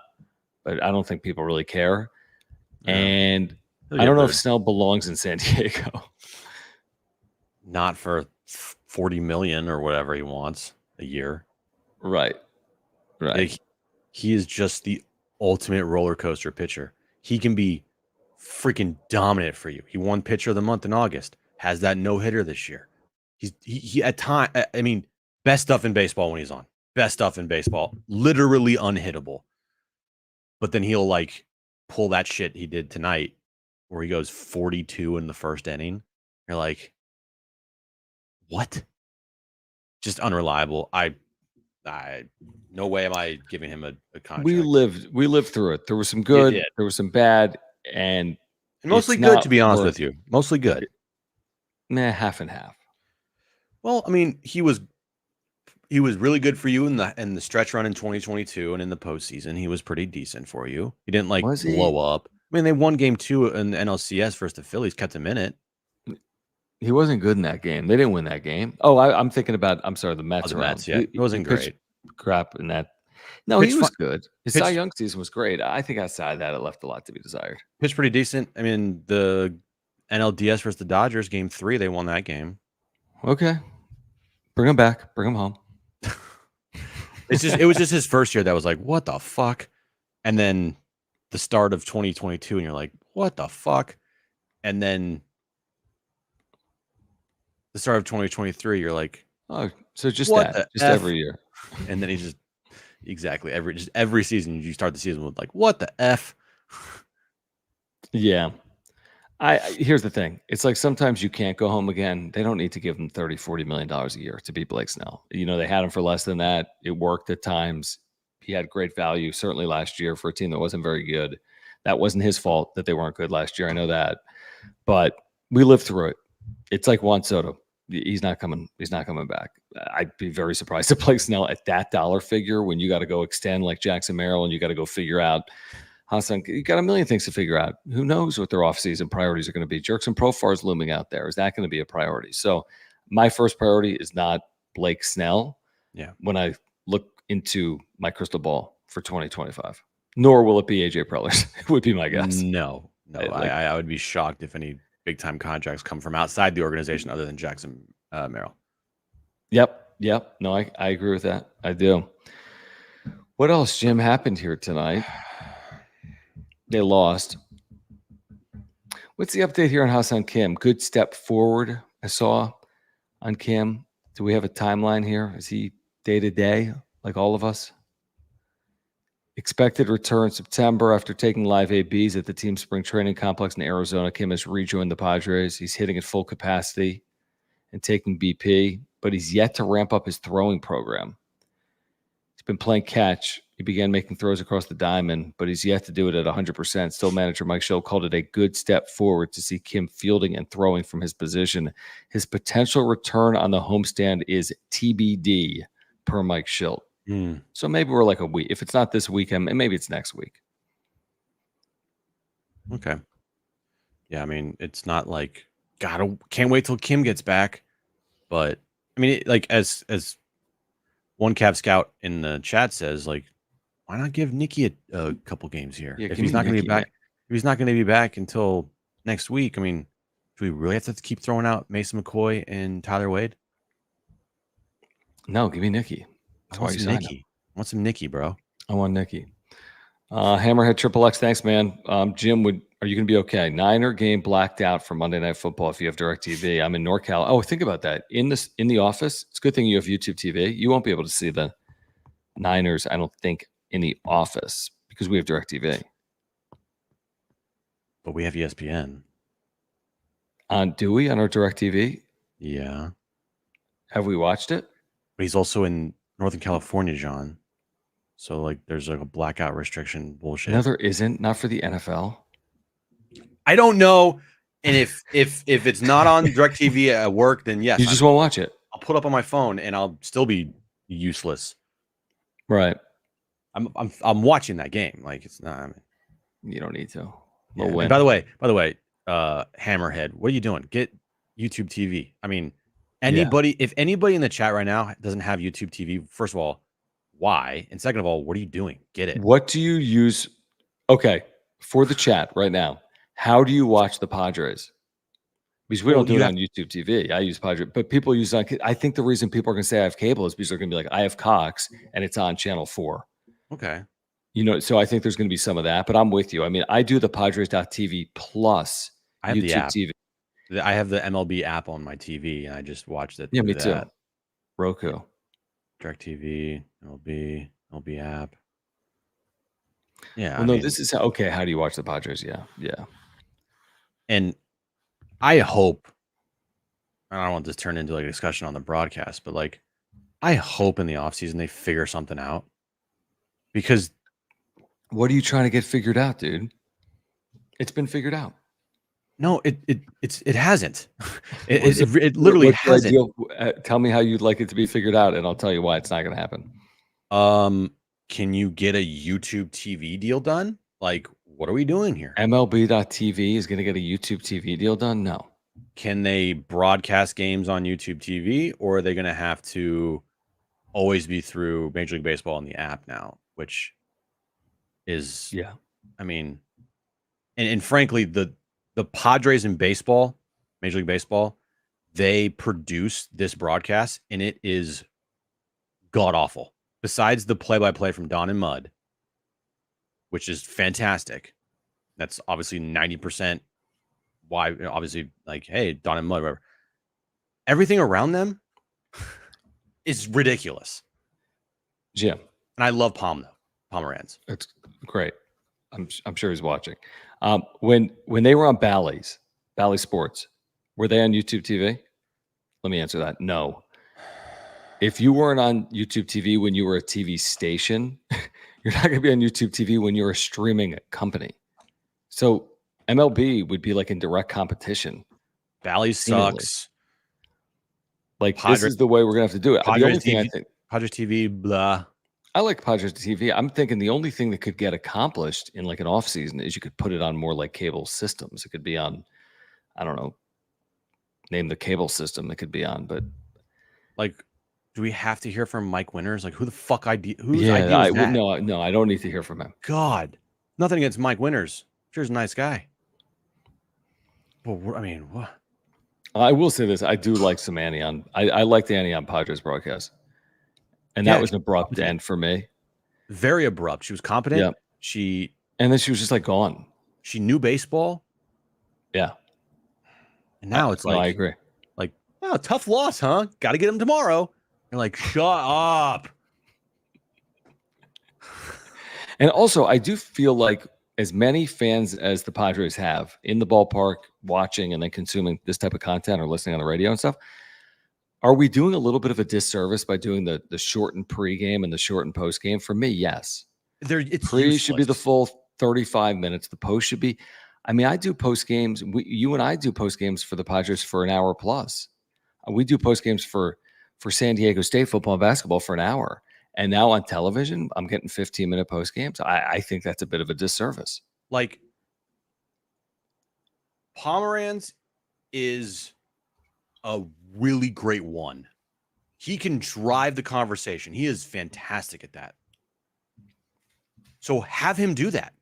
but I don't think people really care. And I don't know if Snell belongs in San Diego. Not for $40 million or whatever he wants a year. Right. Like, he is just the ultimate roller coaster pitcher. He can be freaking dominant for you. He won pitcher of the month in August. Has that no-hitter this year. He at time. Best stuff in baseball when he's on. Best stuff in baseball. Literally unhittable. But then he'll like pull that shit he did tonight where he goes 42 in the first inning. You're like, what? Just unreliable. I no way am I giving him a contract. We lived through it. There was some good, there was some bad, and mostly good, to be honest with you. Mostly good. Half and half. Well, he was really good for you in the stretch run in 2022 and in the postseason. He was pretty decent for you. He didn't blow up. They won game 2 in the NLCS versus the Phillies, kept him in it. He wasn't good in that game. They didn't win that game. Oh, I'm thinking about, the Mets. The Mets, yeah. He wasn't great. Crap in that. No, he was good. His Cy Young season was great. I think outside of that, it left a lot to be desired. Pitched pretty decent. The NLDS versus the Dodgers, game 3, they won that game. Okay. Bring him back. Bring him home. It was just his first year that was like, what the fuck? And then the start of 2022, and you're like, what the fuck? And then the start of 2023, you're like, oh, so just every year. And then he just every season you start the season with like, what the F? Yeah. Here's the thing. It's like sometimes you can't go home again. They don't need to give him $30-40 million a year to beat Blake Snell. They had him for less than that. It worked at times. He had great value, certainly last year for a team that wasn't very good. That wasn't his fault that they weren't good last year. I know that. But we lived through it. It's like Juan Soto. He's not coming back. I'd be very surprised to Blake Snell at that dollar figure when you got to go extend like Jackson Merrill and you got to go figure out Hassan. You got a million things to figure out. Who knows what their offseason priorities are going to be? Jerkson Profar is looming out there. Is that going to be a priority? So my first priority is not Blake Snell. Yeah. When I look into my crystal ball for 2025, nor will it be AJ Prellers. It would be my guess. No, No, I would be shocked if any big time contracts come from outside the organization other than Jackson Merrill. Yep. No, I agree with that. I do. What else, Jim, happened here tonight? They lost. What's the update here on Hassan Kim? Good step forward, I saw on Kim. Do we have a timeline here? Is he day to day like all of us? Expected return September after taking live ABs at the team spring training complex in Arizona. Kim has rejoined the Padres. He's hitting at full capacity and taking BP, but he's yet to ramp up his throwing program. He's been playing catch. He began making throws across the diamond, but he's yet to do it at 100%. Still, manager Mike Schill called it a good step forward to see Kim fielding and throwing from his position. His potential return on the homestand is TBD, per Mike Schill. So maybe we're like a week. If it's not this weekend, maybe it's next week. Okay. Yeah, I mean, it's not like can't wait till Kim gets back. But I mean, like as one Cav scout in the chat says, like, why not give Nicky a couple games here? Yeah, if he's not going to be back, if he's not going to be back until next week, I mean, do we really have to keep throwing out Mason McCoy and Tyler Wade? No, give me Nicky. I want some Nicky. I want some Nicky, bro. I want Nicky. Hammerhead Triple X, thanks, man. Jim, are you going to be okay? Niner game blacked out for Monday Night Football if you have DirecTV. I'm in NorCal. Oh, think about that. In the office, it's a good thing you have YouTube TV. You won't be able to see the Niners, I don't think, in the office because we have DirecTV. But we have ESPN. Do we on our DirecTV? Yeah. Have we watched it? But he's also in Northern California, John. So like there's like a blackout restriction bullshit. No, there isn't. Not for the NFL. I don't know. And if it's not on DirecTV at work, then yes. You just won't watch it. I'll put it up on my phone and I'll still be useless. Right. I'm watching that game. Like it's not. I mean, you don't need to. Yeah. And by the way, Hammerhead, what are you doing? Get YouTube TV. I mean, if anybody in the chat right now doesn't have YouTube TV, first of all, why? And second of all, what are you doing? Get it. What do you use? Okay, for the chat right now, how do you watch the Padres? Because we don't do it on YouTube TV. I use Padres, but people use it on. I think the reason people are going to say I have cable is because they're going to be like, I have Cox, and it's on channel 4. Okay. So I think there's going to be some of that, but I'm with you. I mean, I do the Padres.tv plus I have YouTube the app. TV. I have the MLB app on my TV, and I just watched it. Yeah, me too. Roku. DirecTV, MLB app. Yeah. Well, this is okay. How do you watch the Padres? Yeah. And I hope, I don't want this to turn into like a discussion on the broadcast, but like, I hope in the offseason they figure something out. Because what are you trying to get figured out, dude? It's been figured out. No, it hasn't. It literally hasn't. Tell me how you'd like it to be figured out, and I'll tell you why it's not going to happen. Can you get a YouTube TV deal done? Like, what are we doing here? MLB.TV is going to get a YouTube TV deal done? No. Can they broadcast games on YouTube TV, or are they going to have to always be through Major League Baseball and the app now? Which is, I mean, and frankly, the Padres in baseball, Major League Baseball, they produce this broadcast, and it is god awful. Besides the play-by-play from Don and Mud, which is fantastic. That's obviously 90% why, obviously, like, hey, Don and Mud, whatever. Everything around them is ridiculous. Jim. And I love Pomeranz. It's great. I'm sure he's watching. When they were on Bally Sports, were they on YouTube TV? Let me answer that. No. If you weren't on YouTube TV when you were a TV station, you're not going to be on YouTube TV when you're a streaming company. So MLB would be like in direct competition. Bally sucks. Like Padres, this is the way we're going to have to do it. Padres TV, blah. I like Padres TV. I'm thinking the only thing that could get accomplished in like an off season is you could put it on more like cable systems. It could be on, I don't know, name the cable system it could be on. But like, do we have to hear from Mike Winters? Like, who the fuck idea? Whose idea is that? No, I don't need to hear from him. God, nothing against Mike Winters. Sure, he's a nice guy. But I mean, what? I will say this: I do like some Annie on. I like the Annie on Padres broadcast, and that Yeah, was an abrupt competent. end for me. Very abrupt. She was competent. Yeah, She and then she was just like gone. knew baseball, Yeah, and now it's no, I like, agree. oh, tough loss, huh? Got to get him tomorrow. You're like, shut up. And also, I do feel like as many fans as the Padres have in the ballpark, watching and then consuming this type of content or listening on the radio and stuff, are we doing a little bit of a disservice by doing the shortened pregame and the shortened postgame? For me, yes. It's Pre should be the useless. full 35 minutes. The post should be. I mean, I do post games. You and I do post games for the Padres for an hour plus. We do post games for San Diego State football and basketball for an hour. And now on television, I'm getting 15-minute post games. I think that's a bit of a disservice. Like, Pomeranz is a really great one. He can drive the conversation. He is fantastic at that. So have him do that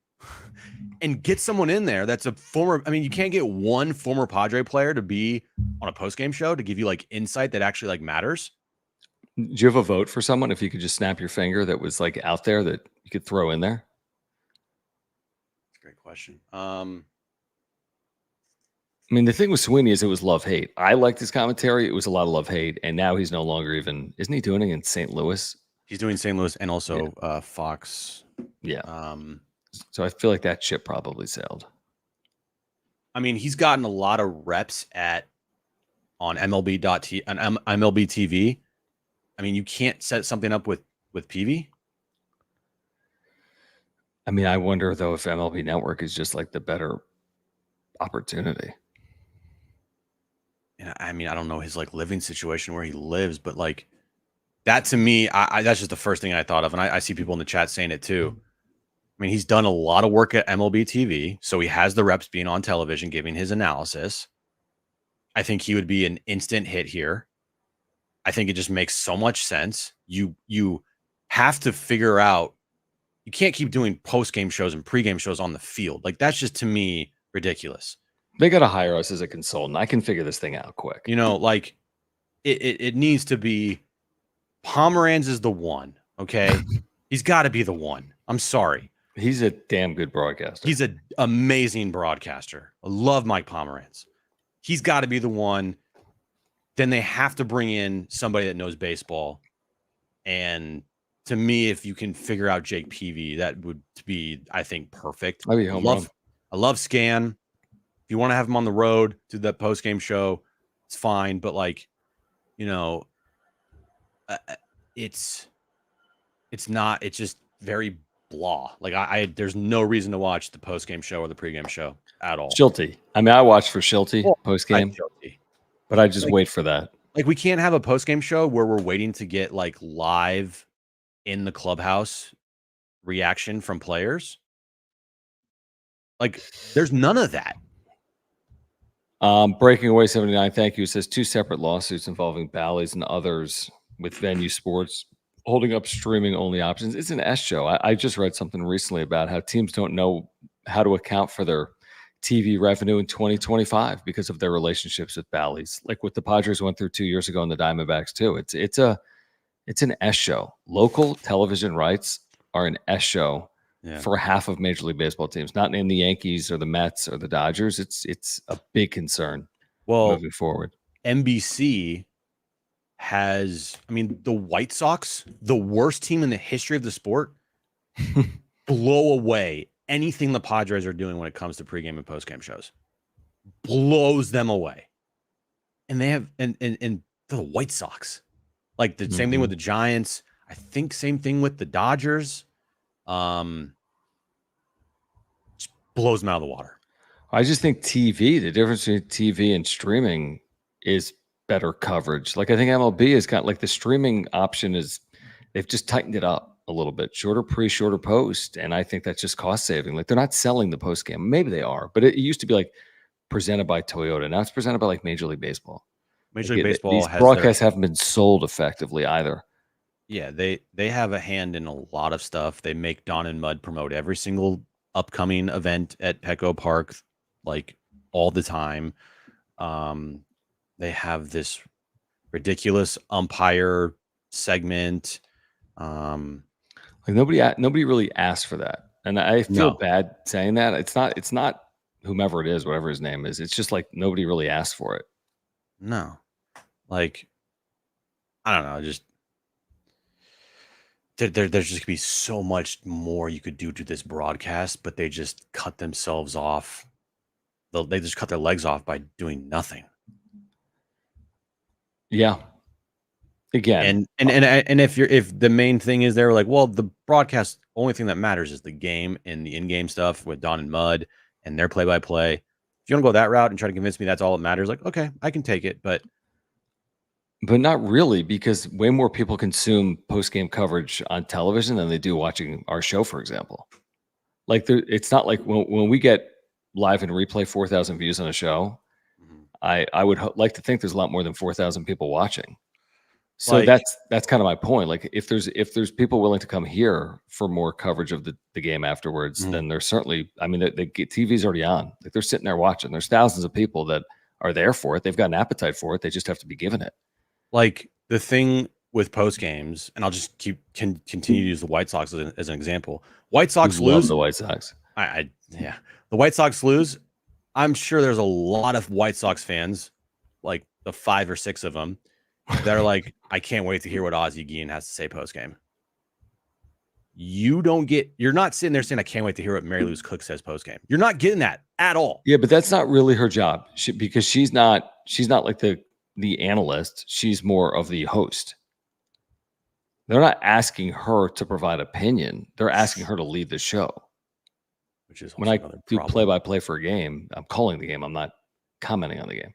and get someone in there that's a former. I mean, you can't get one former Padre player to be on a postgame show to give you like insight that actually like matters. Do you have a vote for someone if you could just snap your finger that was like out there that you could throw in there? That's a great question. I mean, the thing with Sweeney is it was love-hate. I liked his commentary. It was a lot of love-hate. And now he's no longer even – isn't he doing it in St. Louis? He's doing St. Louis and also Fox. Yeah. So I feel like that ship probably sailed. I mean, he's gotten a lot of reps on MLB TV. I mean, you can't set something up with PV. I mean, I wonder, though, if MLB Network is just like the better opportunity. And I mean, I don't know his like living situation where he lives, but like that to me, that's just the first thing I thought of. And I see people in the chat saying it too. I mean, he's done a lot of work at MLB TV, so he has the reps being on television, giving his analysis. I think he would be an instant hit here. I think it just makes so much sense. You have to figure out. You can't keep doing post-game shows and pre-game shows on the field. Like, that's just, to me, ridiculous. They got to hire us as a consultant. I can figure this thing out quick. You know, like, it needs to be Pomeranz is the one, okay? He's got to be the one. I'm sorry. He's a damn good broadcaster. He's an amazing broadcaster. I love Mike Pomeranz. He's got to be the one. Then they have to bring in somebody that knows baseball. And to me, if you can figure out Jake Peavy, that would be, I think, perfect. I'd be home run. I love Scan. If you want to have him on the road to the post-game show, it's fine. But like, you know, it's not. It's just very blah. Like there's no reason to watch the post-game show or the pre-game show at all. Schulte. I mean, I watched for Schulte post-game, but I just wait for that. Like, we can't have a post-game show where we're waiting to get like live in the clubhouse reaction from players. Like, there's none of that. Breaking Away 79, thank you. It says 2 separate lawsuits involving Bally's and others with Venue Sports holding up streaming only options. It's an S show. I just read something recently about how teams don't know how to account for their TV revenue in 2025 because of their relationships with Bally's, like what the Padres went through 2 years ago in the Diamondbacks too. It's an S show. Local television rights are an S show for half of Major League Baseball teams, not in the Yankees or the Mets or the Dodgers. It's a big concern moving forward. NBC has, I mean, the White Sox, the worst team in the history of the sport, blow away anything the Padres are doing when it comes to pregame and postgame shows. Blows them away. And they have, and the White Sox, like the same thing with the Giants. I think same thing with the Dodgers. Just blows them out of the water. I just think TV, the difference between TV and streaming is better coverage. Like, I think MLB has got like the streaming option is, they've just tightened it up a little bit, shorter pre, shorter post. And I think that's just cost saving. Like, they're not selling the post game. Maybe they are, but it used to be like presented by Toyota. Now it's presented by like Major League Baseball. Major League Baseball these broadcasts haven't been sold effectively either. Yeah, they have a hand in a lot of stuff. They make Don and Mud promote every single upcoming event at Petco Park. Like, all the time. They have this ridiculous umpire segment. Like nobody really asked for that, and I feel No. bad saying that. It's not whomever it is, whatever his name is. It's just like nobody really asked for it. No. Like, I don't know. Just there's just gonna be so much more you could do to this broadcast, but they just cut themselves off. They just cut their legs off by doing nothing. Yeah. Again, And if the main thing is they're like, well, the broadcast only thing that matters is the game and the in-game stuff with Don and Mud and their play-by-play. If you want to go that route and try to convince me that's all that matters, like, okay, I can take it, but not really, because way more people consume post-game coverage on television than they do watching our show, for example. Like it's not like when we get live and replay 4,000 views on a show, I would like to think there's a lot more than 4,000 people watching. So like, that's kind of my point. Like if there's people willing to come here for more coverage of the game afterwards, then there's certainly, I mean, they get TV's already on. Like they're sitting there watching. There's thousands of people that are there for it. They've got an appetite for it. They just have to be given it. like the thing with post games, and I'll just continue to use the White Sox as an example. White Sox Love lose. the White Sox. Yeah, the White Sox lose. I'm sure there's a lot of White Sox fans, like the 5 or 6 of them, that are like, I can't wait to hear what Ozzie Guillen has to say post game. You're not sitting there saying, I can't wait to hear what Mary Louise Cook says post game. You're not getting that at all. Yeah, but that's not really her job because she's not like the analyst. She's more of the host. They're not asking her to provide opinion. They're asking her to lead the show. Which is when I do play-by-play for a game, I'm calling the game. I'm not commenting on the game.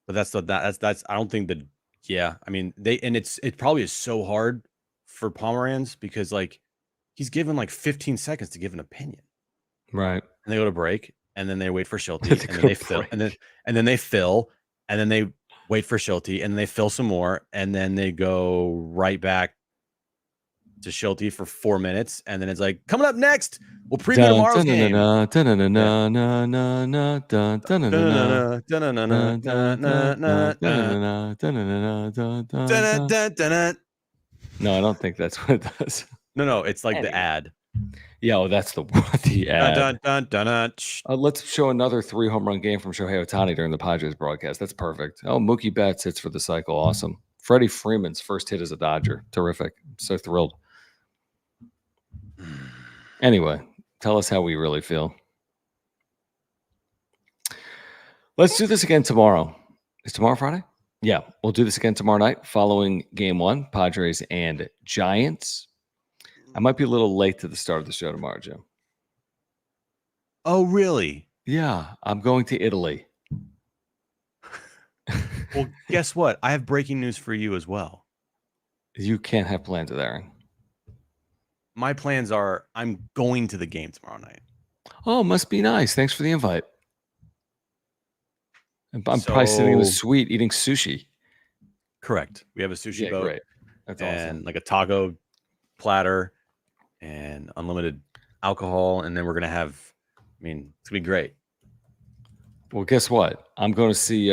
But that's I don't think that. Yeah, I mean it probably is so hard for Pomeranz because like he's given like 15 seconds to give an opinion, right? And they go to break, and then they wait for Schulte, and then they fill, and then they fill, and then they wait for Schulte, and then they fill some more, and then they go right back to Schulte for 4 minutes, and then it's like, coming up next, we'll preview tomorrow's game. No, I don't think that's what it does. No, it's like the ad. Yeah, well, that's the ad. Let's show another 3 home run game from Shohei Ohtani during the Padres broadcast. That's perfect. Oh, Mookie Betts hits for the cycle. Awesome. Freddie Freeman's first hit as a Dodger. Terrific. I'm so thrilled. Anyway, tell us how we really feel. Let's do this again tomorrow. Is tomorrow Friday? Yeah, we'll do this again tomorrow night following game 1, Padres and Giants. I might be a little late to the start of the show tomorrow, Jim. Oh, really? Yeah, I'm going to Italy. Well, guess what? I have breaking news for you as well. You can't have plans with Aaron. My plans are I'm going to the game tomorrow night. Oh, must be nice. Thanks for the invite. I'm probably sitting in the suite eating sushi. Correct. We have a sushi boat. Great. That's awesome. Like a taco platter and unlimited alcohol. And then we're going to have, it's going to be great. Well, guess what? I'm going to see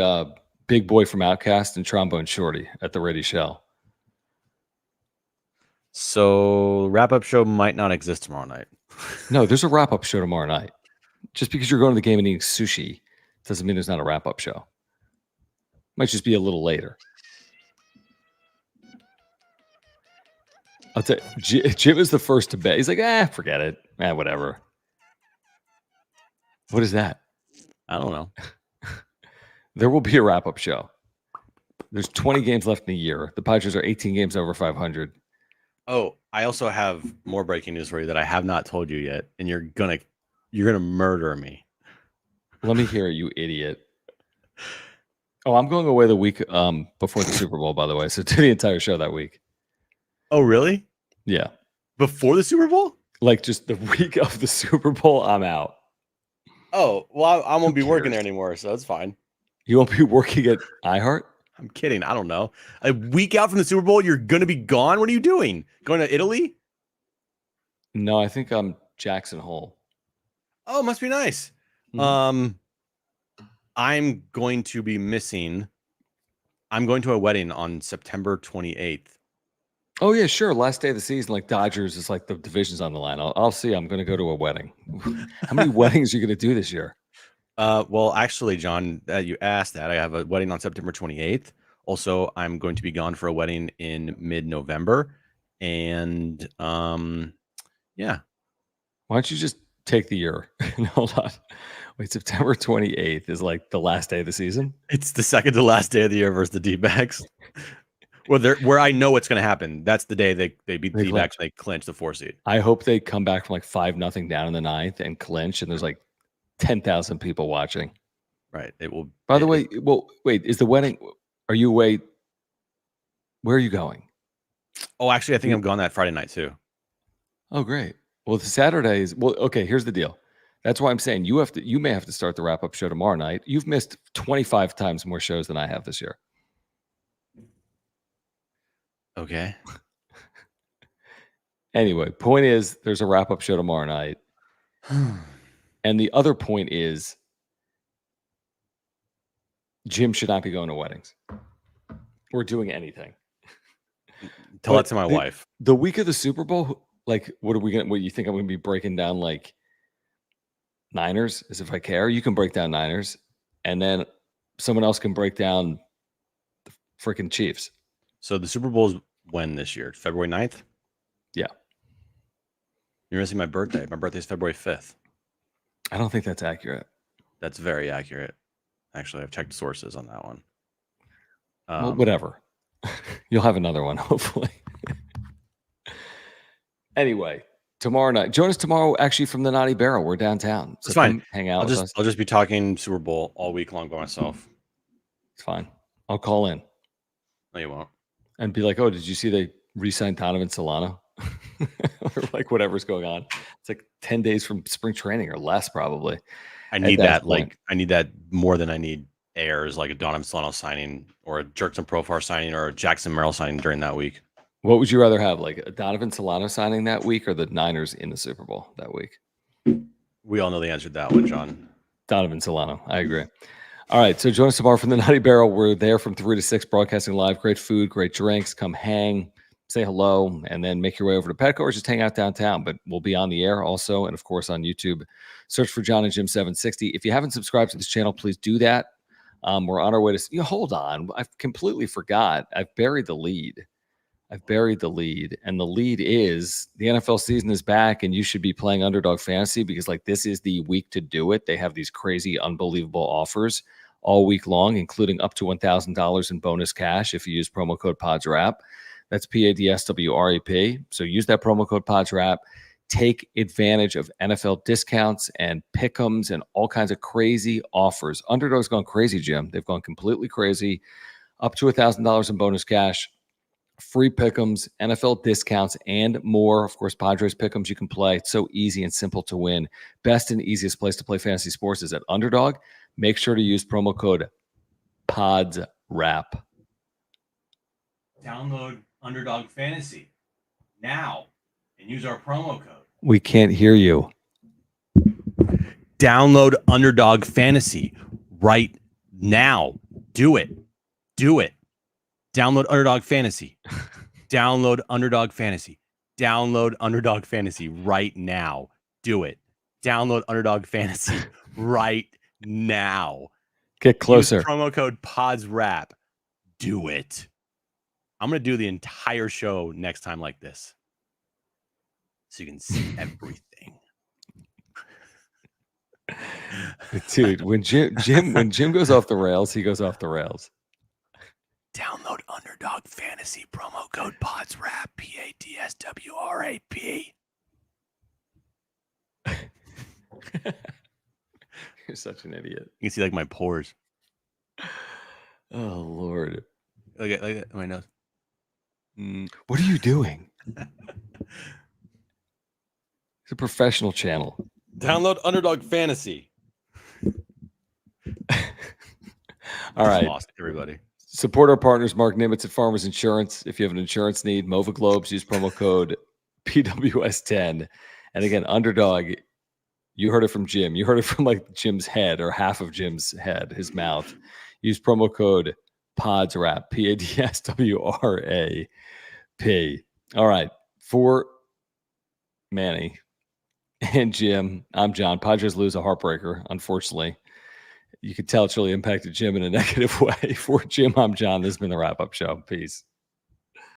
Big Boy from Outkast and Trombone Shorty at the Ready Shell. So wrap-up show might not exist tomorrow night. No, there's a wrap-up show tomorrow night. Just because you're going to the game and eating sushi doesn't mean there's not a wrap-up show. Might just be a little later. I'll tell you, Jim is the first to bet. He's like, forget it. Whatever. What is that? I don't know. There will be a wrap-up show. There's 20 games left in the year. The Padres are 18 games over 500. Oh, I also have more breaking news for you that I have not told you yet, and you're gonna murder me. Let me hear it, you idiot. Oh, I'm going away the week before the Super Bowl, by the way. So do the entire show that week. Oh, really? Yeah. Before the Super Bowl? Like just the week of the Super Bowl, I'm out. Oh, well, I won't be working there anymore, so that's fine. You won't be working at iHeart? I'm kidding. I don't know. A week out from the Super Bowl, you're going to be gone? What are you doing? Going to Italy? No, I think I'm Jackson Hole. Oh, must be nice. Mm-hmm. I'm going to be missing. I'm going to a wedding on September 28th. Oh yeah, sure. Last day of the season, like Dodgers is like the division's on the line. I'll see. I'm going to go to a wedding. How many weddings are you going to do this year? Well, actually, John, you asked that. I have a wedding on September 28th. Also, I'm going to be gone for a wedding in mid-November. And yeah. Why don't you just take the year? Hold on. Wait, September 28th is like the last day of the season? It's the second to last day of the year versus the D-backs. Where I know what's going to happen. That's the day they beat the D-backs. They clinch the 4 seed. I hope they come back from like 5-0 down in the ninth and clinch, and there's like 10,000 people watching. Right. It will. By the way, well, wait, is the wedding? Are you away? Where are you going? Oh, actually, I think I'm going that Friday night too. Oh, great. Well, the Saturday is okay. Here's the deal. That's why I'm saying you may have to start the wrap-up show tomorrow night. You've missed 25 times more shows than I have this year. Okay. Anyway, point is there's a wrap-up show tomorrow night. And the other point is Jim should not be going to weddings or doing anything. Tell that to my wife. The week of the Super Bowl, like, what you think I'm going to be breaking down like Niners as if I care? You can break down Niners, and then someone else can break down the freaking Chiefs. So the Super Bowl is when this year? February 9th? Yeah. You're missing my birthday. My birthday is February 5th. I don't think that's accurate. That's very accurate. Actually, I've checked sources on that one. Well, whatever. You'll have another one, hopefully. Anyway, tomorrow night. Join us tomorrow, actually, from the Naughty Barrel. We're downtown. So it's fine. Hang out with us. I'll just be talking Super Bowl all week long by myself. It's fine. I'll call in. No, you won't. And be like, oh, did you see they re-signed Donovan Solano? Or like whatever's going on. It's like 10 days from spring training or less, probably. I need that. Like, I need that more than I need airs, like a Donovan Solano signing or a Jerkson Profar signing or a Jackson Merrill signing during that week. What would you rather have, like a Donovan Solano signing that week or the Niners in the Super Bowl that week? We all know the answer to that one, John. Donovan Solano. I agree. All right. So join us tomorrow from the Naughty Barrel. We're there from 3 to 6, broadcasting live. Great food, great drinks. Come hang, say hello, and then make your way over to Petco or just hang out downtown. But we'll be on the air also, and of course on YouTube. Search for John and Jim 760. If you haven't subscribed to this channel, please do that. We're on our way to hold on. I've completely forgot. I've buried the lead. And the lead is the NFL season is back, and you should be playing Underdog Fantasy because like this is the week to do it. They have these crazy, unbelievable offers all week long, including up to $1,000 in bonus cash if you use promo code PODSWRAP. That's PADSWRAP. So use that promo code PODSWRAP. Take advantage of NFL discounts and pick'ems and all kinds of crazy offers. Underdog's gone crazy, Jim. They've gone completely crazy. Up to $1,000 in bonus cash, free pick'ems, NFL discounts, and more. Of course, Padres pick'ems you can play. It's so easy and simple to win. Best and easiest place to play fantasy sports is at Underdog. Make sure to use promo code PODSWRAP. Download Underdog Fantasy now and use our promo code. We can't hear you. Download Underdog Fantasy right now. Do it. Download Underdog Fantasy. Download Underdog Fantasy. Download Underdog Fantasy right now. Do it. Download Underdog Fantasy right now. Get closer. Use promo code PODSWRAP. Do it. I'm going to do the entire show next time like this, so you can see everything. Dude, when Jim goes off the rails, he goes off the rails. Download Underdog Fantasy, promo code PODSWRAP, PADSWRAP. You're such an idiot. You can see like my pores. Oh Lord. Look at my nose. What are you doing? It's a professional channel. Download Underdog Fantasy. All right. Lost everybody. Support our partners, Mark Nimitz at Farmers Insurance. If you have an insurance need, Mova Globes, use promo code PWS10. And again, Underdog, You heard it from Jim. You heard it from like Jim's head or half of Jim's head, his mouth. Use promo code PODSWRAP, PADSWRAP. All right. For Manny and Jim, I'm John. Padres lose a heartbreaker, unfortunately. You could tell it's really impacted Jim in a negative way. For Jim, I'm John. This has been the wrap-up show. Peace.